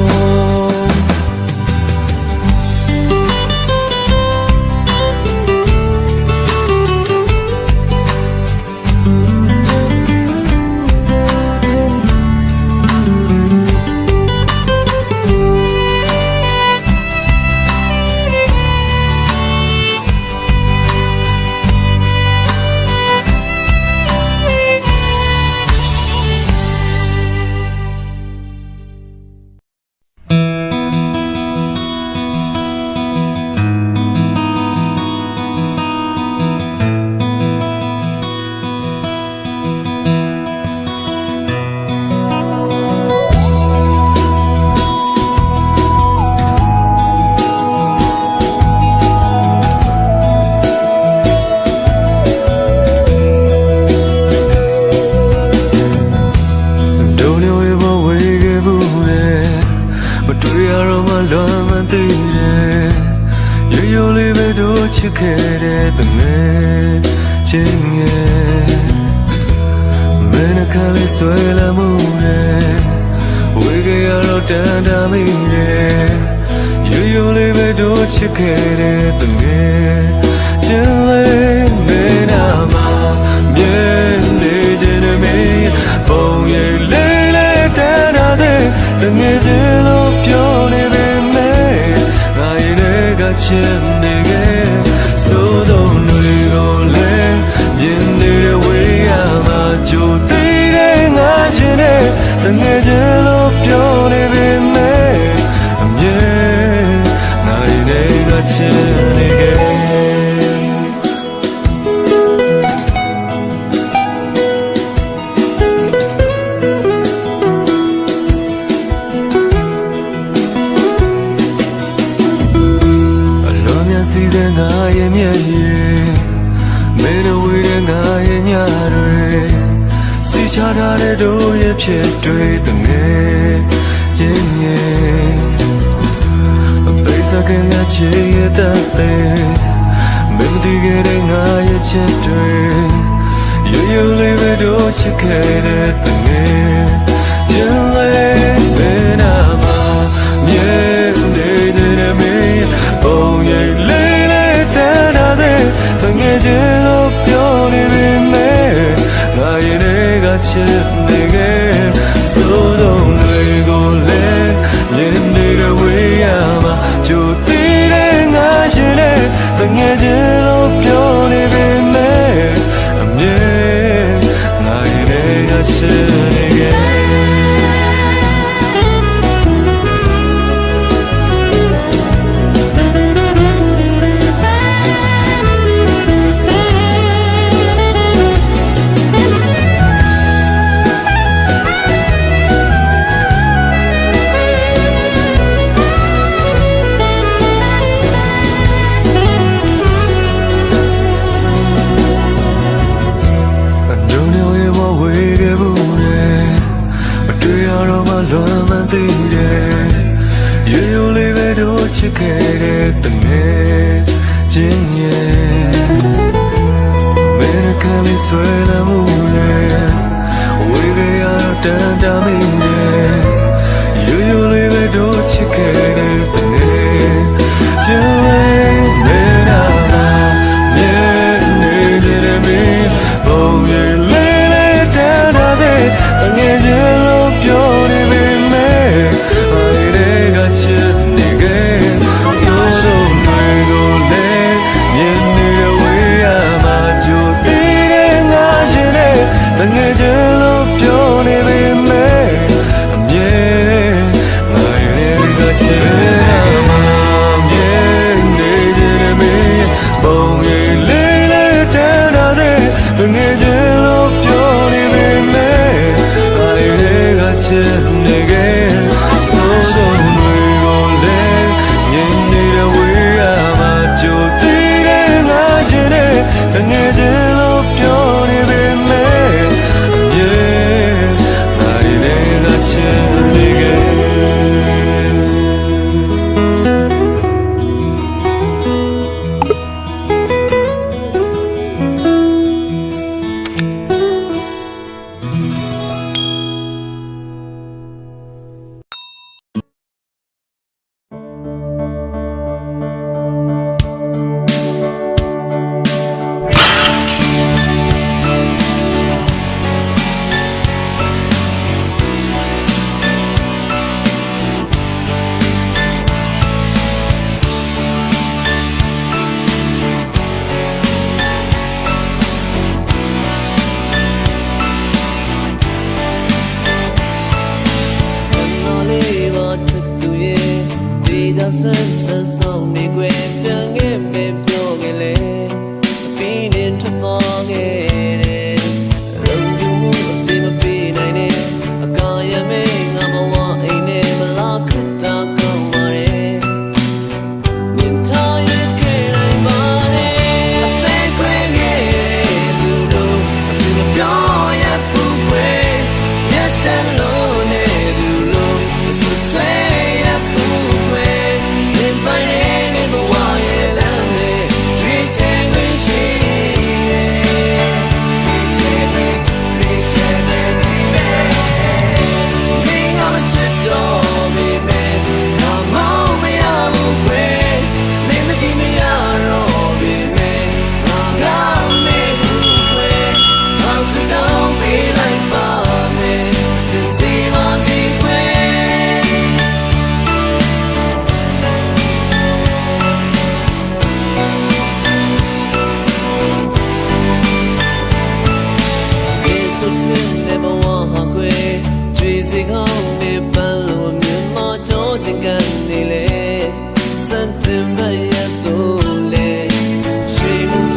ချစ်ခဲ့တဲ့တမန်ချင်းရဲ့မင်းကလေးဆွဲလာမှုနဲ့ဝေကြရတော့တန်တာမိတယ်ရိုးရိုးလေးပဲတို့ချစ်ခဲ့တဲ့တမန်ချင်းလေးမင်းနာမှာမြဲနေခြင်းနဲ့မင်းပုံရိပ်လေးလေးတန်တာစေတငယ်ချင်းလို့ပြောနေပေမဲ့ငါရင်ကချစ်နေခဲ့ဆိုတော့တွေကိုလည်းမြင်နေတဲ့ဝေးရမှာကြိုသေးတဲ့ငါချင်းနဲ့တငယ်ချင်းလို့ပြောနေပေမဲ့အမြဲငါရင်ကချစ်နေခဲ့စီတဲ့ငါရဲ့မျက်ရည်မင်းတို့ဝေးတဲ့ငါရဲ့ညတွေစီချထားတဲ့တို့ရဲ့ဖြစ်တွေတငယ်ချင်းရဲ့အပိစကငါချေရဲ့တတဲ့မင်းတို့ရဲ့ငါရဲ့ချစ်တွေရိုးရိုးလေးပဲတို့ချစ်ခဲ့တဲ့တငယ်ချင်းလေးဘယ်နာမှာမြဲနေတဲ့မင်းပုံရိပ်လေးလေးတန်းတာစေတငယ်ချင်းလို့ပြောနေပေမဲ့ငါရင်ကချစ်နေခဲ့စိုးဆုံးတွေကိုလည်းမြင်နေတဲ့ဝေးရမှာကြိုသေးတဲ့ငါရှင်နဲ့တငယ်ချင်းလို့ပြောနေပေမဲ့အမြဲငါရင်ကချစ်နေခဲ့ ခြင်းရဲ့မင်းကလေးဆွဲလမ်းမှုရဲ့ဝေးရရတန်တာမင်းရဲ့ရိုးရိုးလေးပဲတို့ချစ်ခဲ့တဲ့တကယ်ကျန်နေနာမြဲနေကြတယ်မင်းဘုံရဲ့လေးလေးတန်တာစေတကယ်ကျလို့ပြောနေပေမဲ့အဲ့ဒီကချစ်နေခဲ့ဆိုတော့တွေကိုလည်းမြင်နေတဲ့ဝေးရမှာကြိုတည်တဲ့ငါရှင်နဲ့တကယ်ကျလို့ပြောနေပေမဲ့အမြဲငါရဲ့ကချစ်မှာမြဲနေကြတယ်မင်းဘုံရဲ့လေးလေးတန်တာစေတကယ်ကျလို့ပြောနေပေမဲ့အဲ့ဒီကချစ်နေခဲ့ဆိုတော့တွေကိုလည်းမြင်နေတဲ့ဝေးရမှာကြိုတည်တဲ့ငါရှင်နဲ့တကယ်ကျလို့ပြောနေပေမဲ့အမြဲငါရဲ့ကချစ်နေခဲ့ Free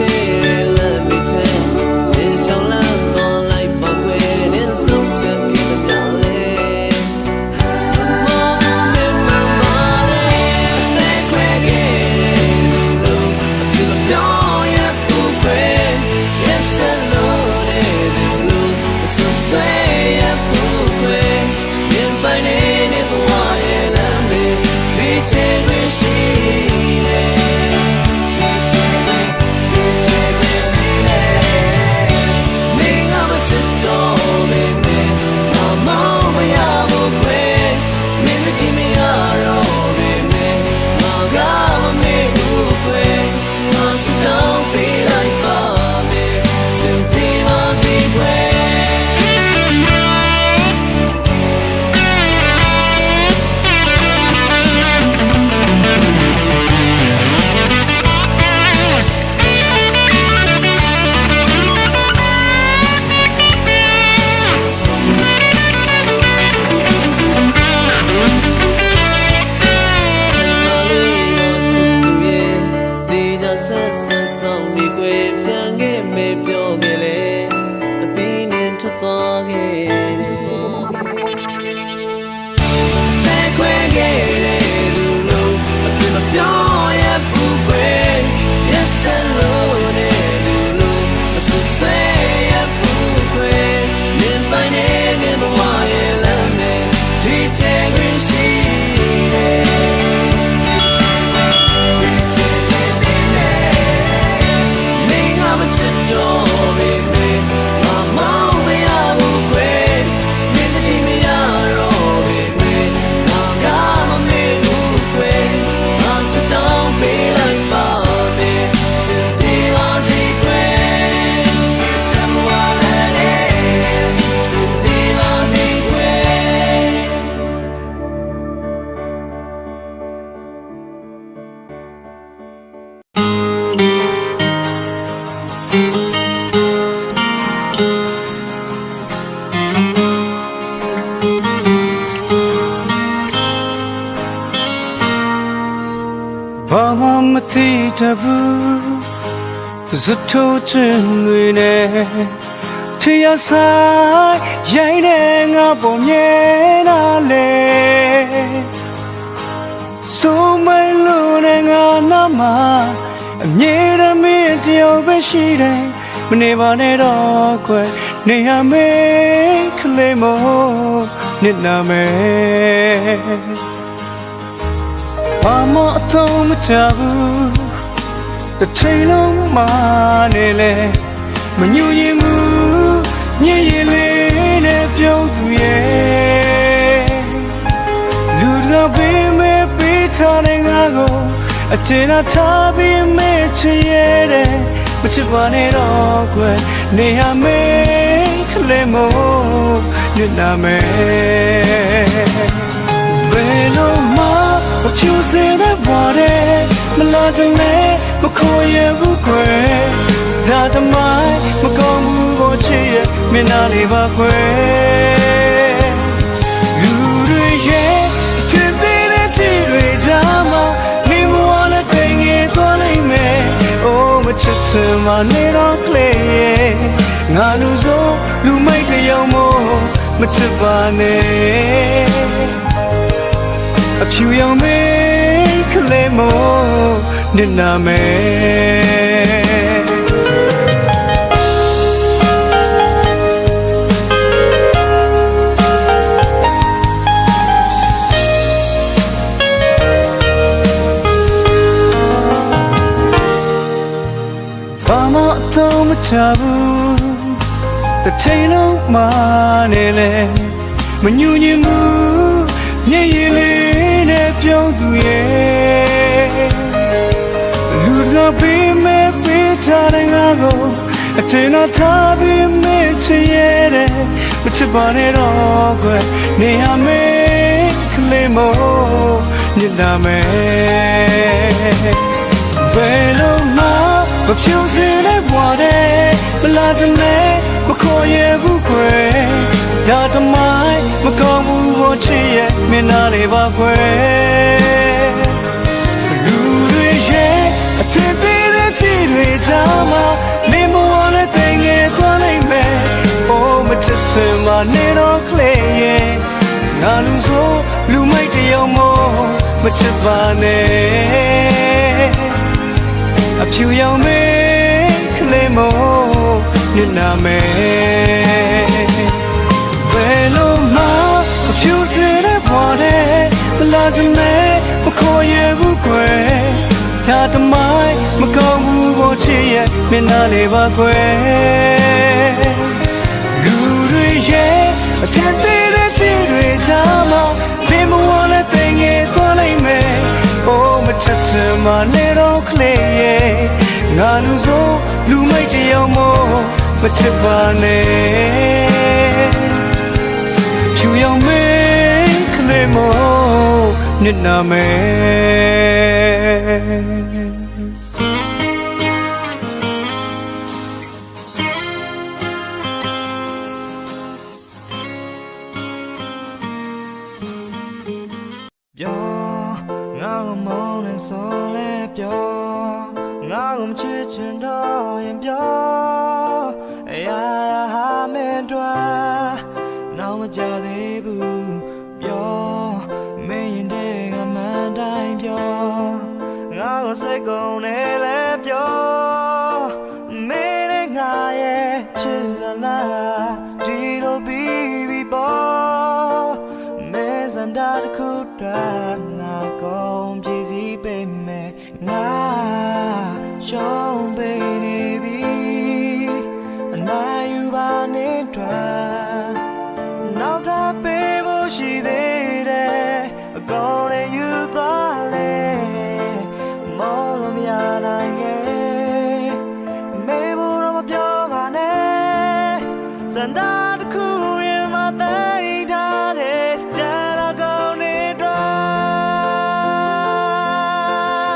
ဇွတ်ထိုးခြင်းတွေနဲ့ထရဆိုင်ရိုင်းတဲ့ငါပုံမြင်လာလေစိုးမိုင်းလို့နဲ့ငါနာမအမြဲတမ်းမင်းတယောက်ပဲရှိတယ်မနေပါနဲ့တော့ခွဲနေရမေးကလေးမို့နှစ်နာမယ်ဘာမှအသုံးမချဘူးတစ်ချိန်လုံးမနေလေမညူရင်ဘူးညင်ရည်လေးနဲ့ပြုံးသူရဲ့လူတော်ပေးမဲ့ပေးထားတဲ့ငါကိုအချင်သာထားပြီးမဲ့ချင်ရတဲ့မချစ်ပါနဲ့တော့ကွယ်နေရမေးကလေးမို့နှစ်နာမယ်ဘယ်လိုမှမဖြူစင်တဲ့ဘွားတဲ့မလာချင်နဲ့မခေါ်ရဘူးကွယ်ဒါတမိုင်းမကောင်းဘူးကိုချစ်ရမင်းနာလေးပါကွယ်လူတွေရဲ့ချစ်တဲ့ချစ်တွေဒါမှမင်းမဝနဲ့တင်ငယ်သွားနိုင်မယ်အိုးမချစ်ချင်မနေတော့ကလေးရဲ့ငါလူစိုးလူမိတ်တယောက်မို့မချစ်ပါနဲ့အဖြူရောင်မေးကလေးမို့နှစ်နာမယ်ဘာမှအသုံးမချဘူးတစ်ချိန်လုံးမနေလေမညူညင်ဘူးညင်ရည်လေးနဲ့ပြုံးသူရဲ့လူတော်ပေးမဲ့ပေးထားတဲ့ငါကိုအထင်သာထားပြီးမဲ့ချင်ရတဲ့မချစ်ပါနဲ့တော့ကွယ်နေရမေးကလေးမို့ညစ်နာမယ်ဘယ်လိုမှမဖြူစင်တဲ့ဘွားတဲ့မလာတဲ့မခေါ်ရဘူးခွဲဒါတမိုင်းမကောင်းဘူးကိုချစ်ရဲ့မင်းနာလေးပါခွဲလူတွေရဲ့အထင်ပေးတဲ့ချစ်တွေဒါမှမင်းမဝနဲ့တင်ငယ်သွားနိုင်မယ်အိုးမချစ်ချင်မနေတော့ကလေးရဲ့ငါလူဆိုလူမိုက်တယောက်မို့မချစ်ပါနဲ့အဖြူရောင်မေးကလေးမို့နှစ်နာမယ်ဘယ်လိုမှမဖြူစင်တဲ့ဘွားတဲ့မလာချင်နဲ့မခေါ်ရဘူးကွယ်ဒါတမိုင်းမကောင်းဘူးကိုချစ်ရဲ့မင်းနာလေးပါကွယ်လူတွေရဲ့အထင်သေးတဲ့ချစ်တွေဒါမှဘယ်မဝနဲ့တင်ငယ်သွားနိုင်မယ်အိုးမချစ်ချင်မနေတော့ကလေးရဲ့ငါလူစိုးလူမိတ်တယောက်မို့မချစ်ပါနဲ့ဖြူရောင်မေးကလေးမို့နှစ်နာမယ်ပြောငါ့ကိုမောင်းနေစောလဲပြောငါ့ကိုမချစ်ချင်တော့ရင်ပြောအရာဟာမင်းတို့နောက်မကြသေးဘူးပြောမင်းရင်တဲ့ကမှန်တိုင်းပြောငါ့ကိုစိတ်ကုန်နေလဲပြောမင်းနဲ့ငါရဲ့ချစ်စလားဒီလိုပြီးပြီပေါ့မင်းစံတာတစ်ခုတည်းငါကုန်ပြည့်စည်ပေမဲ့ငါရှောင်းပေးနေပြီအနာယူပါနဲ့တွေ့နောက်ထပ်ပေးဖို့ရှိသေးတယ်အကုန်နဲ့ယူသွားလေမောလို့မရနိုင်ရဲ့မေးဖို့တော့မပြောပါနဲ့စံတာတစ်ခုရင်မသိထားတဲ့ကြားတော့ကောင်းနေတော့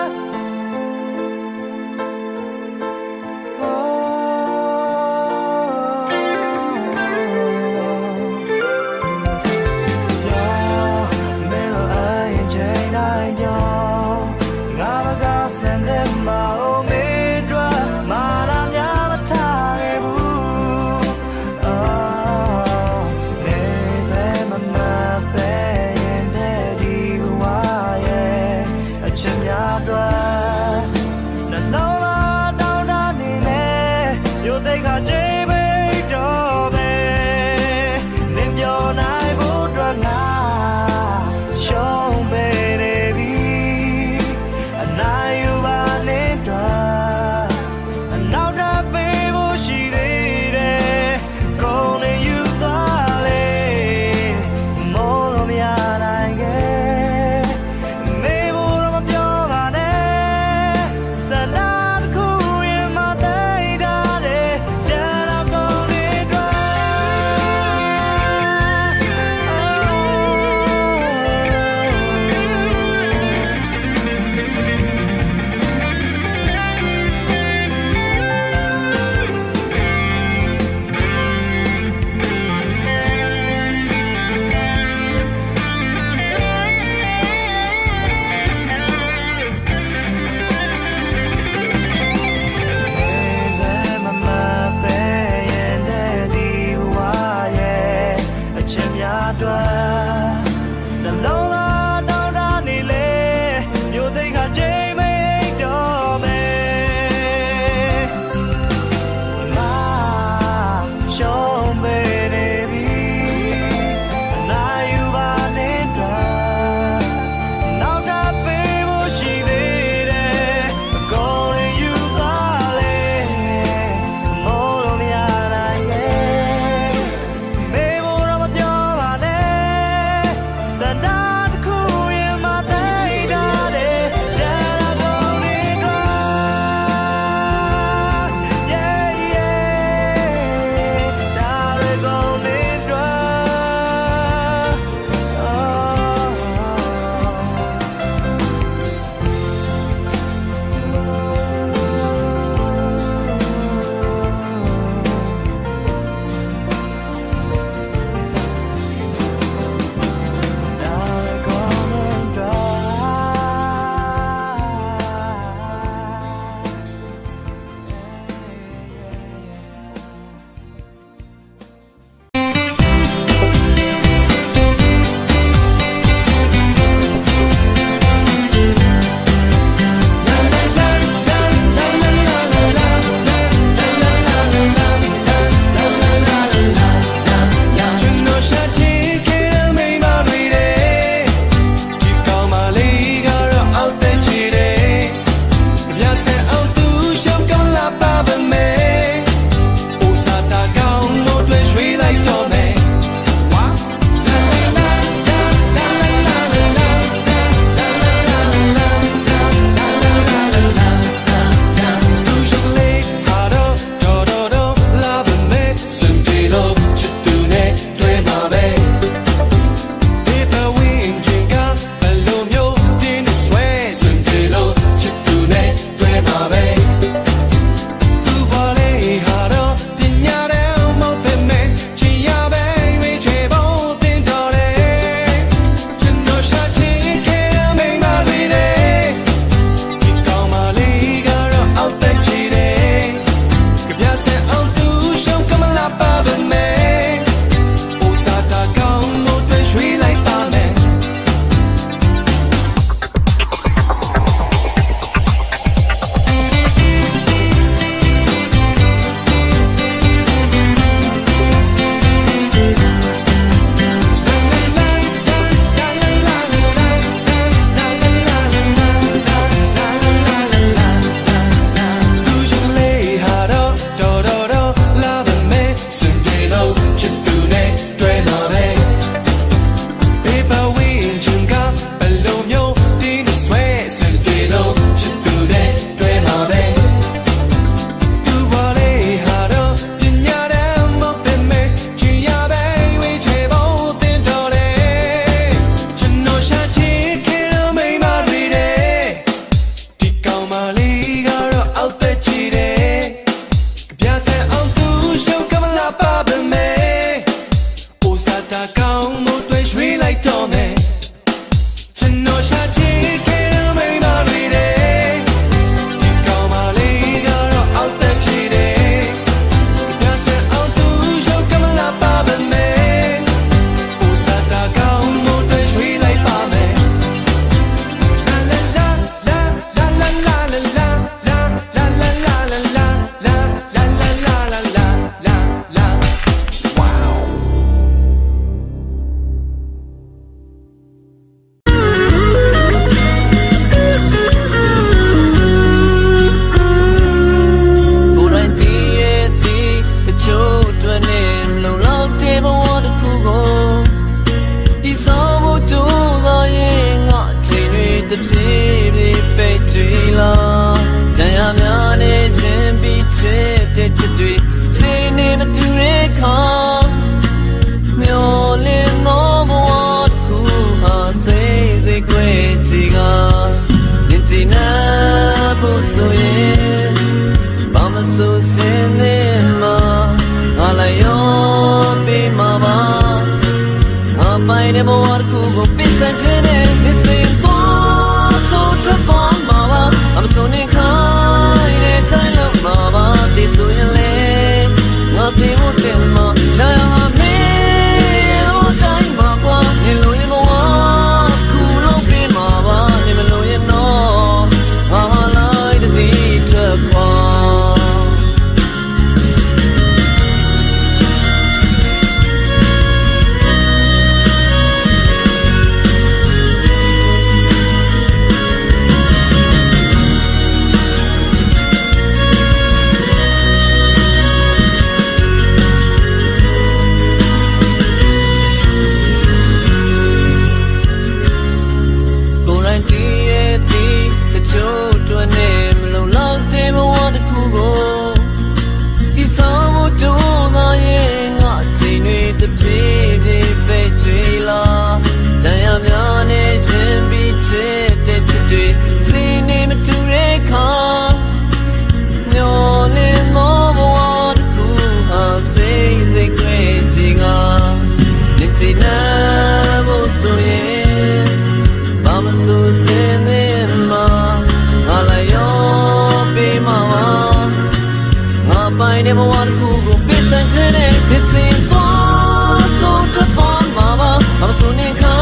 တဲ့ဘဝတစ်ခုကိုပြစ်ဆိုင်ခြင်းနဲ့ပြစ်စင်သွားဆုံးထွက်သွားမှာပါမဆိုနေခို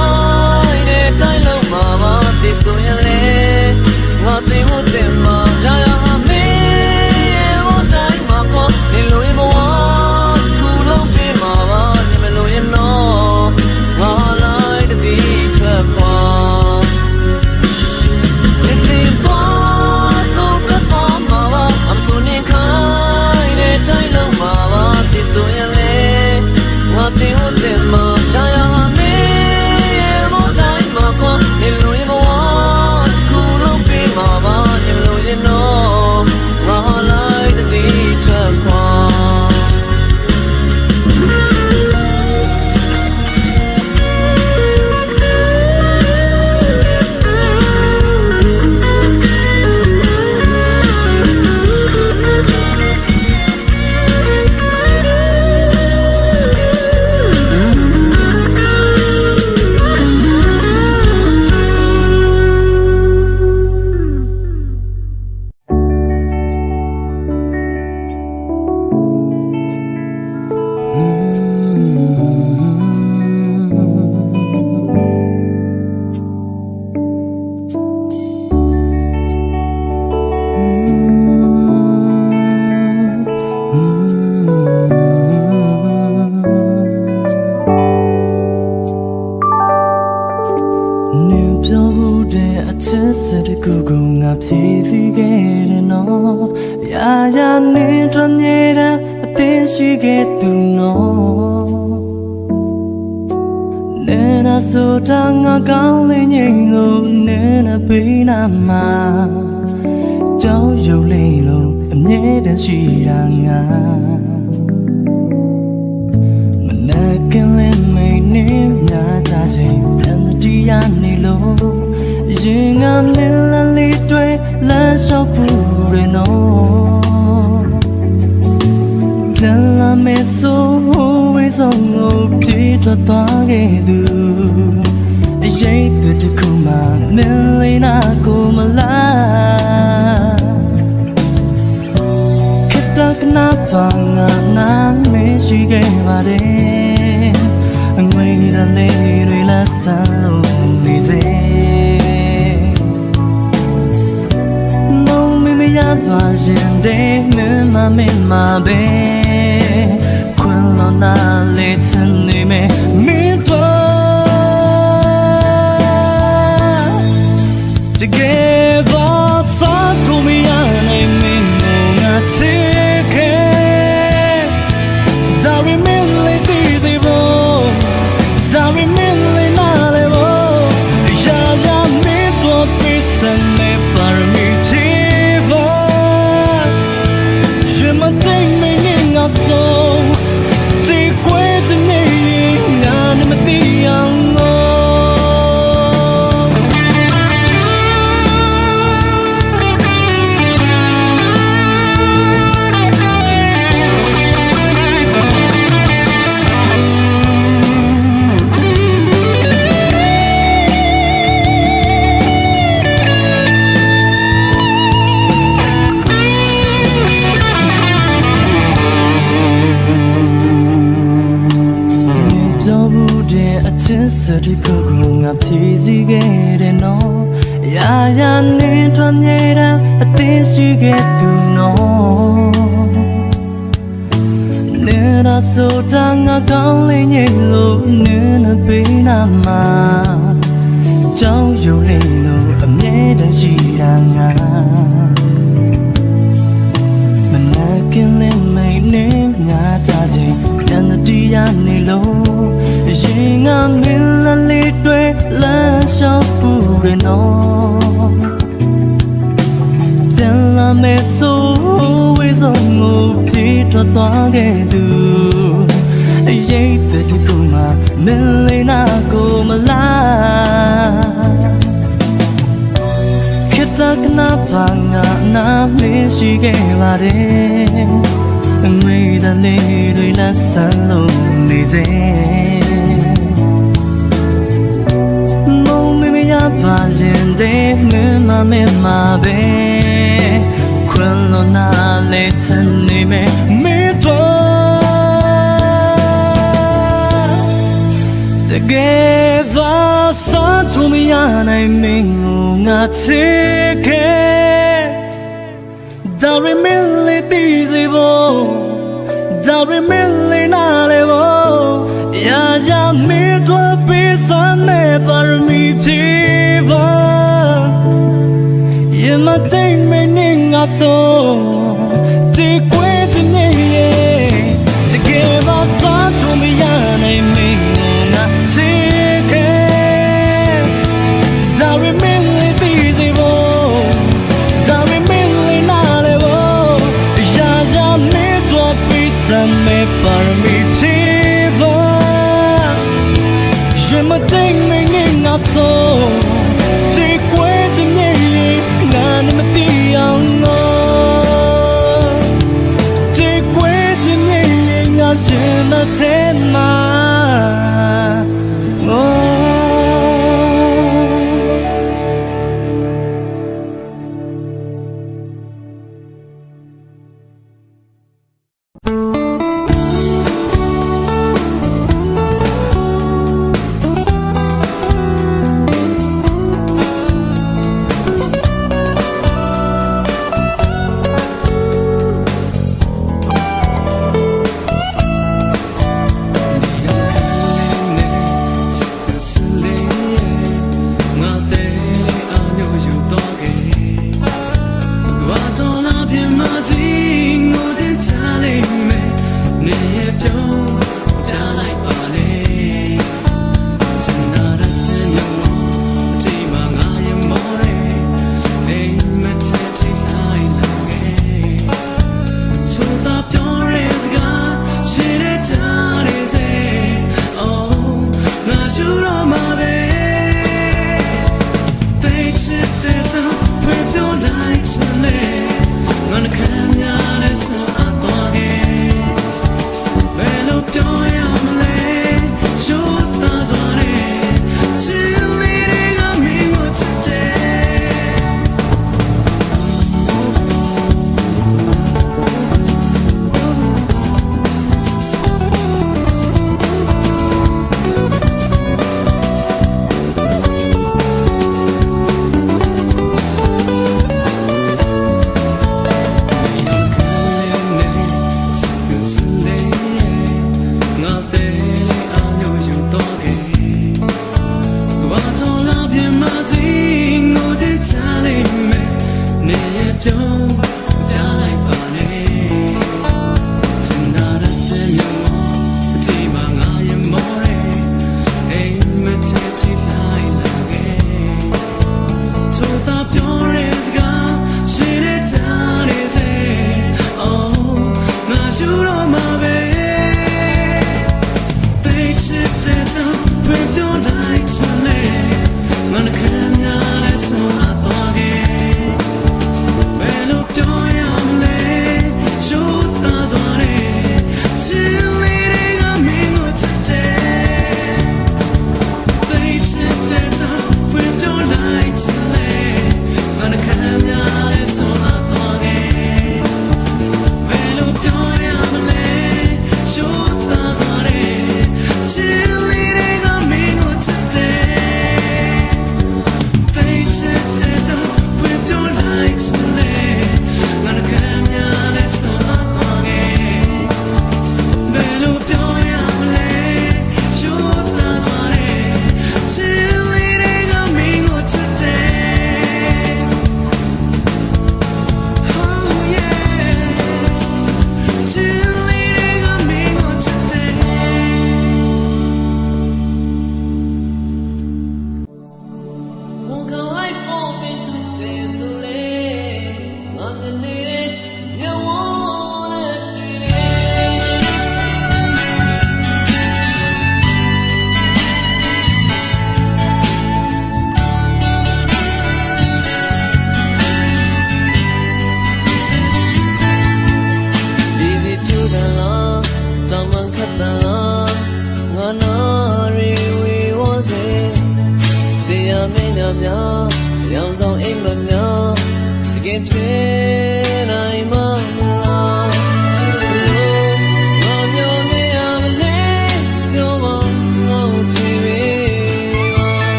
င်းတဲ့တိုင်းလုံးမှာပါဒီဆိုရင်လေငါသိဖို့တင်မှာကြာရဟာမင်းရဲ့ဘဝတိုင်းမှာပေါ်နေလို့ဘဝတစ်ခုလုံးပြမှာပါနေမလို့ရင်တော့ငါလိုက်တဲ့ဒီထွက်သွားSotanga kauli nyingo nena pina ma Chao yu li lo amye dan shiranga Manakin len mei ni na ta jing dan di ya ni lo Yin am ni la li tui la shao pu re no Dan la me so we song o pi twa twa ge du Yay the kuma melina kumala Kitak na panga na me shige vare Ngway da le la salo ni se No me ya va jende ne ma be Kwen lo na le tani me Together, far to me, I mean, no, take it. Dari milli dizivo, dari milli nalevo. Ya mi to pisan me permitivo. Je me tengo en a so, ti cuezi ni na me diango. Sadi kuku ngapti zige no ya ni twan nyera ati sige tu no Nera so tanga kauli nyelo nena pina ma Chao yu li lo amye dan shiranga Manakin len mei ni nga ta jing yan di ya ni lo Yin am ni la li tui la shao pu re no Tian la me so we song o pi twa twa ge du Yay the kuma melina kumala Kitak na panga na me shige vare Ngway da le la salo ni se Va jende me be Quello na le tani me Together, so to me, and I mean, not take it. Dari milli dizivo, dari milli nalevo. Ya ya mi tua pisa ne par mi tiva. Ye ma ting me ninga so, ti kwezi nye. Together, so to me, and I mean. Me permitiva, je me tengo na so, te cuento niente, nada me diano, te cuento niente, na je me tema,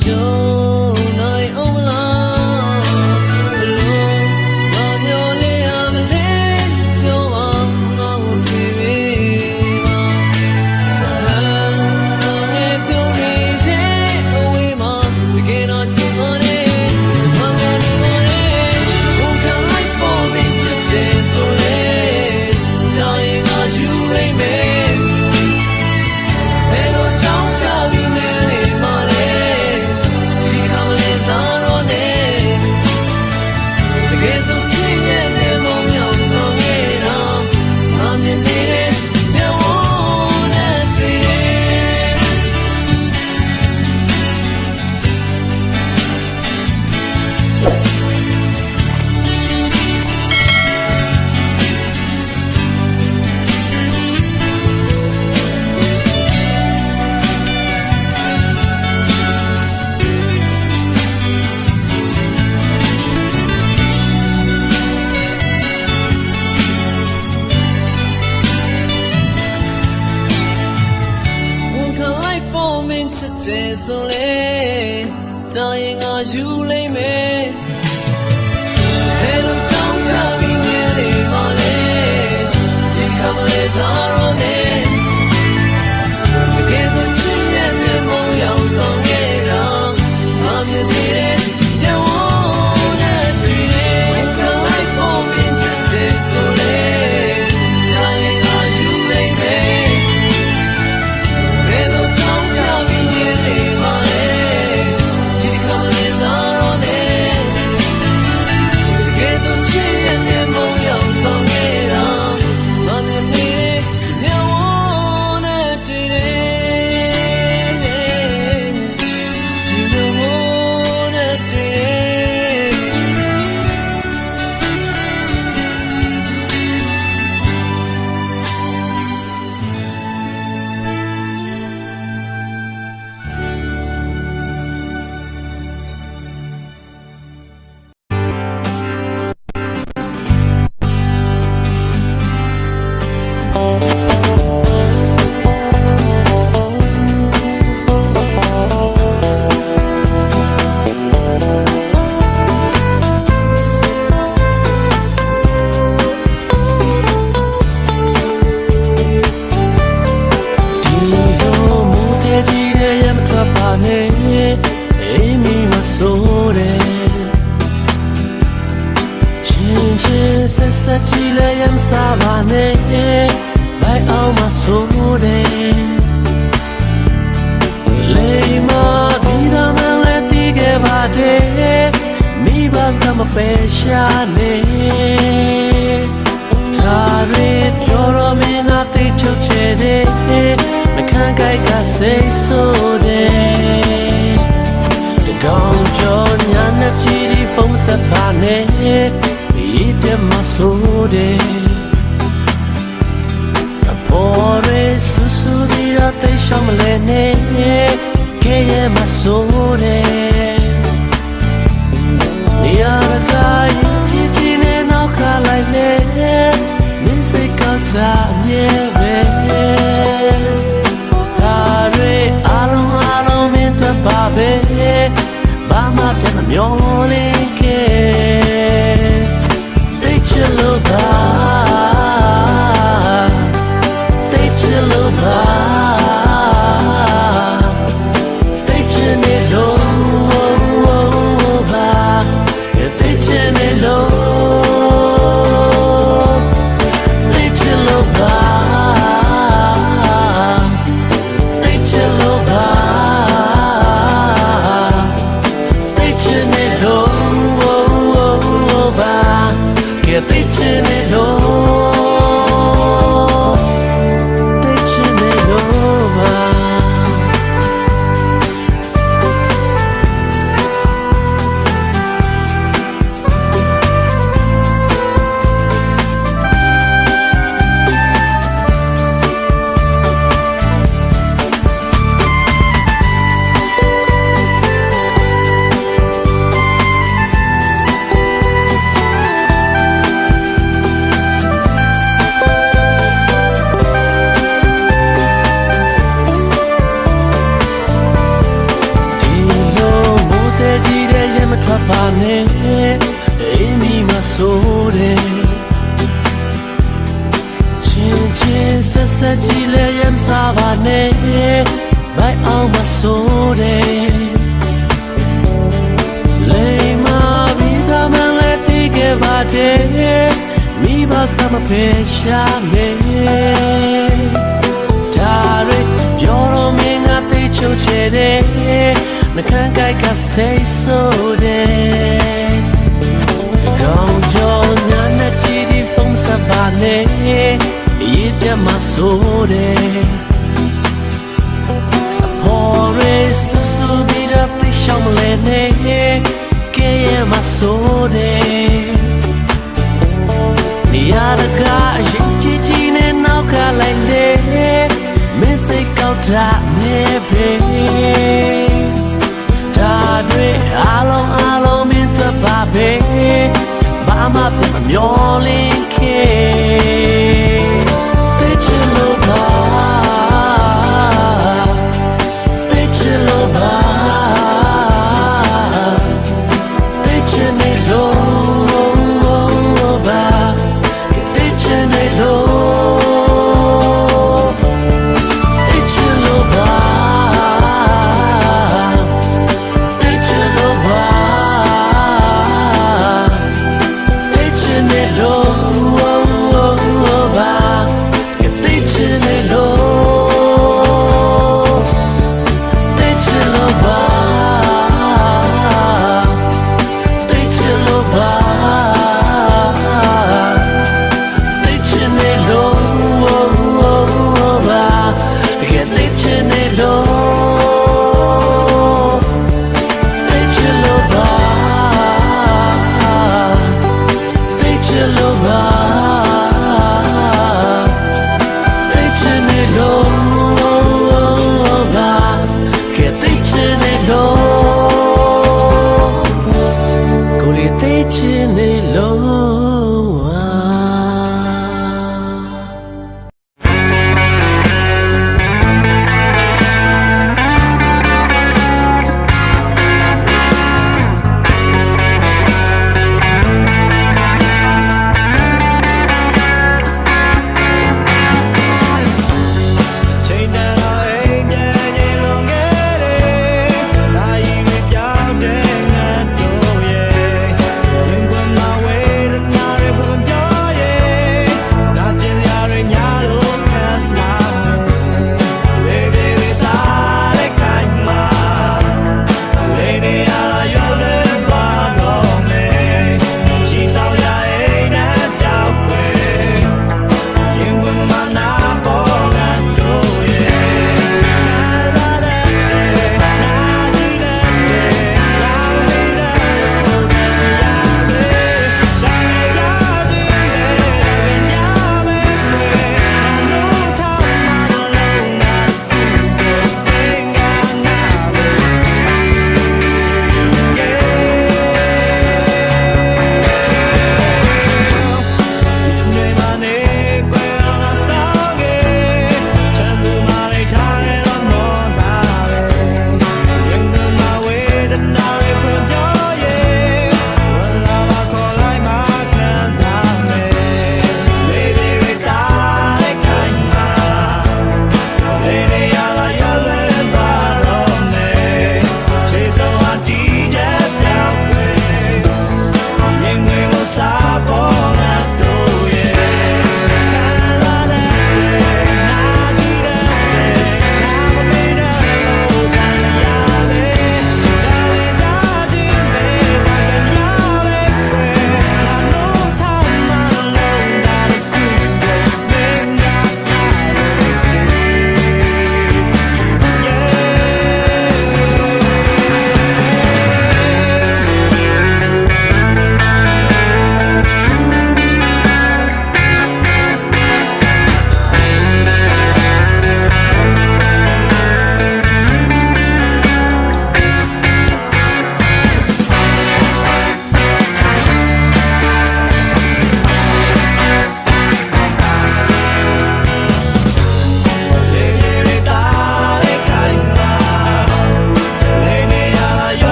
Joe, night on love. I'm your lamb, your arm, I will give it. I'm if you're easy, away, mom, we cannot do money. I'm gonna money. Who can I for me today? So late, dying as you lay me. Hello, don't come in my leg. You come in on it. The gates of change and the moment of it. I'm in it. They want that today, so late, dying as you lay me. Hello, don't come in really, money. You come later on it. The gates of change and the moment of it. I'm your needed, you want every day. When come I for me today, so late, dying as you lay me. Hello, don't come in really, money. You come later on it. The gates of change and the moment of it. I'm your needed, you want every day. You want every day. Take နဲ့ဘိုင်အောင်မဆိုးတယ်လိမ္မာပြီးသားမှလည်းတည်ခဲ့ပါတယ်မိဘစကမဖေရှာနေဒါရီပြောလို့မင်းကတိတ်ချုပ်ချယ်တယ်နှကန်းကြိုက်ကစိတ်ဆိုးတယ်ကောင်းကြောညာနဲ့ချီဒီဖုန်းစပါနဲ့ရေပြတ်မဆိုးတယ်အဖော်ရဲဆူဆူပြီးတော့တိရှောင်းမလဲနဲ့ကဲရမဆိုးတယ်နေရာကရင်ချီချီနဲ့နောက်ကလိုက်လေမင်းစိတ်ကောက်တာနေပဲဒါတွေအလုံးမင်းသက်ပါပဲဘာမှပြန်မမျောလင်းခဲ့တိတ်ချလို့ပါတိတ်ချလို့ပါတိတ်ချနေလို့ပါတိတ်ချနေလို့တိတ်ချလို့ပါတိတ်ချလို့ပါတိတ်ချနေလို့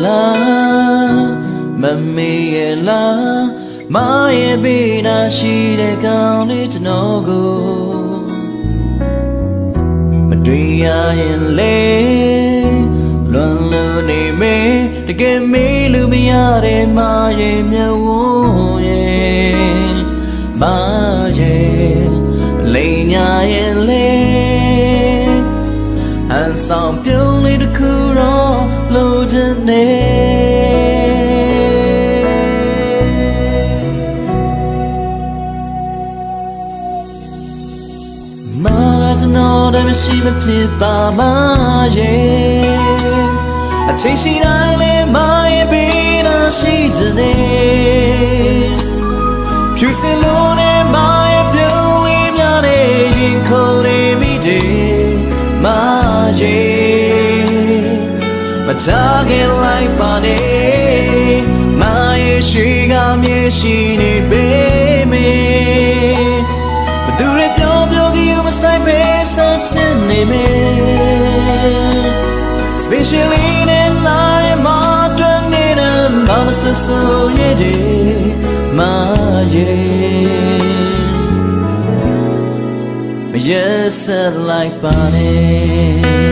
လားမမေ့ရဲ့လားမရဲ့ဘေးနာရှိတဲ့ကောင်းလေးကျွန်တော်ကိုမတွေ့ရရင်လေလွန်လို့နေမေတကယ်မေးလို့မရတဲ့မရဲ့မျက်ဝန်းရဲ့မရဲ့လိန်ညာရဲ့လေဟန်ဆောင်ပြုံးလေးတစ်ခုတော့လိုချင်နေမာကျွန်တော်တည်းမရှိမဖြစ်ပါမရဲ့အချိန်ရှိတိုင်းလေမရဲ့ဘေးနာရှိချင်နေဖြူစင်လို့နဲ့မရဲ့ပြုံးလေးများနဲ့ရင်ခုန်နေမိတယ်မရဲ့မချခင်လိုက်ပါနဲ့မရဲ့ရှိကမြေရှိနေပေမေဘသူတွေပြောပြောကြည့်မဆိုင်ပဲဆက်ချင်နေမေ Especially in life my dream and I'm so yeah my yeah yes like body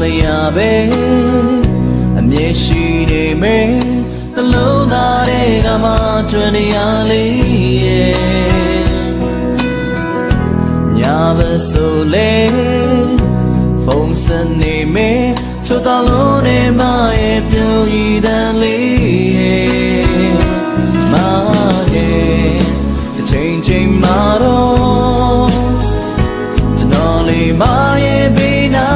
မရပဲအမြဲရှိနေမယ်နှလုံးသားတွေကမှကျွမ်းနေရလေးရဲ့ညဘဆိုလေဖုန်းဆက်နေမယ်ချို့တော်လုံးနဲ့မရဲ့ပြုံးရည်တန်လေးရဲ့မရဲ့တစ်ချိန်ချိန်မှာတော့ကျွန်တော်လေးမရဲ့ဘေးနာ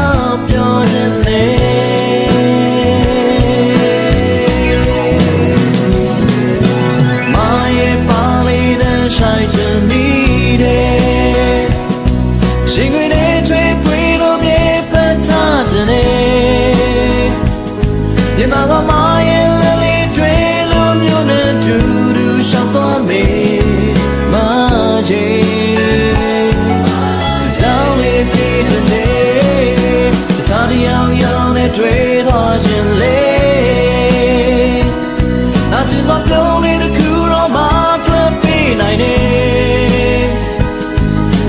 တွေ့တော့ရင်လေနာကျင်တော့ပြုံးနေတခုတော့မှတွေ့ပြီးနိုင်တယ်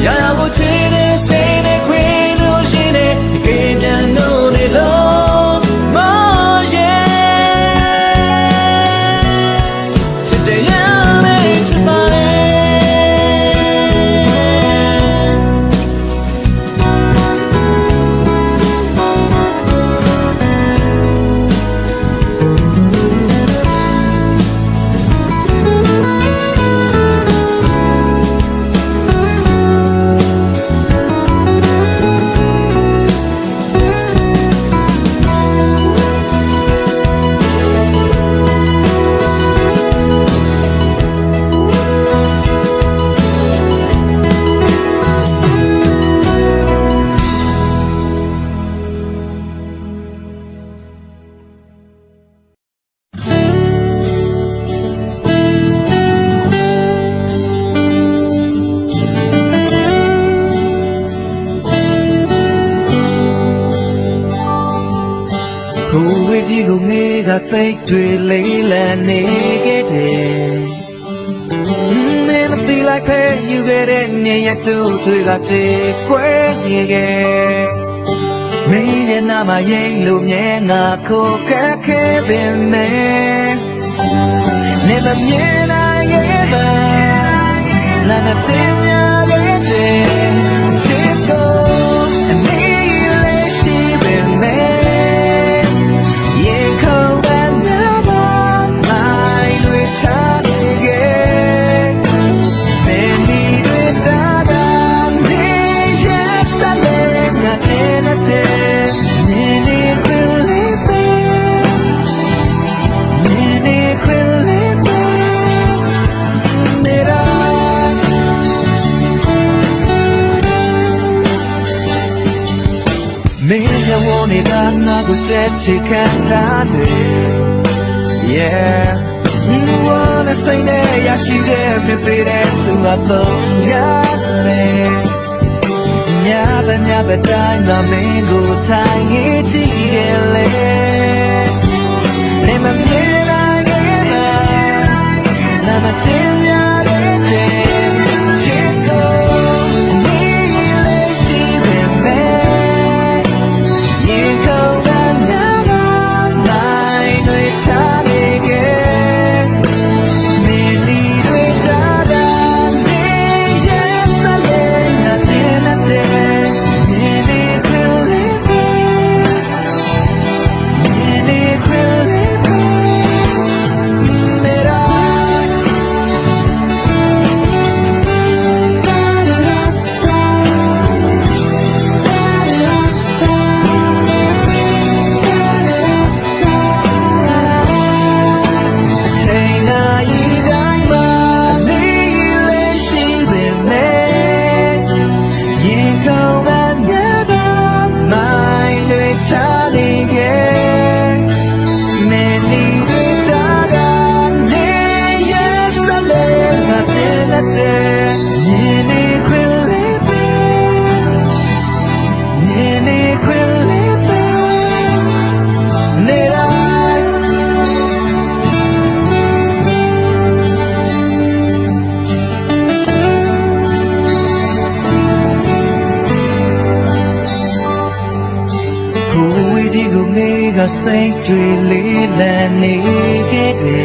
ရရကိုချစ်တဲ့စိတ်နဲ့ခွေလို့ရှိနေဒီကိပြန်လို့နေလို့မရဲ့ချစ်တဲ့ရတဲ့ချစ်ပါလေကိုယ်ကြီးကိုငေးကစိတ်တွေလေးလံနေခဲ့တယ်မင်းမသိလိုက်ခဲယူခဲ့တဲ့ညရတူတွေကချေခွဲနေခဲ့မင်းရဲ့နာမရိတ်လို့မြဲငါခိုးခဲ့ခဲ့ပင်မဲ့နေမမြင်နိုင်ရဲ့နာနာချင်ရခဲ့တဲ့ချစ်ကိုအနေလေးရှိပင်မဲ့ ကိုတက်ချစ်ခံထားတယ် Yeah you wanna say that ရရှိတဲ့ဖြစ်ဖြစ်တဲ့သူအတော့ရတယ်ညတဲ့တိုင်းမှာမင်းကိုထိုင်နေကြည့်ရလေနေမမြင်နိုင်ခဲ့တာနာမတင်ရတဲ့ချစ်ကိုနေလေးရှိပေမဲ့ရင်ခုန်တာများနိုင်တွေချနေခဲ့မင်းဒီတွေတာတာနေရဲ့စလေးနာတင်တဲ့စိတ်တွေလေးလံနေခဲ့တယ်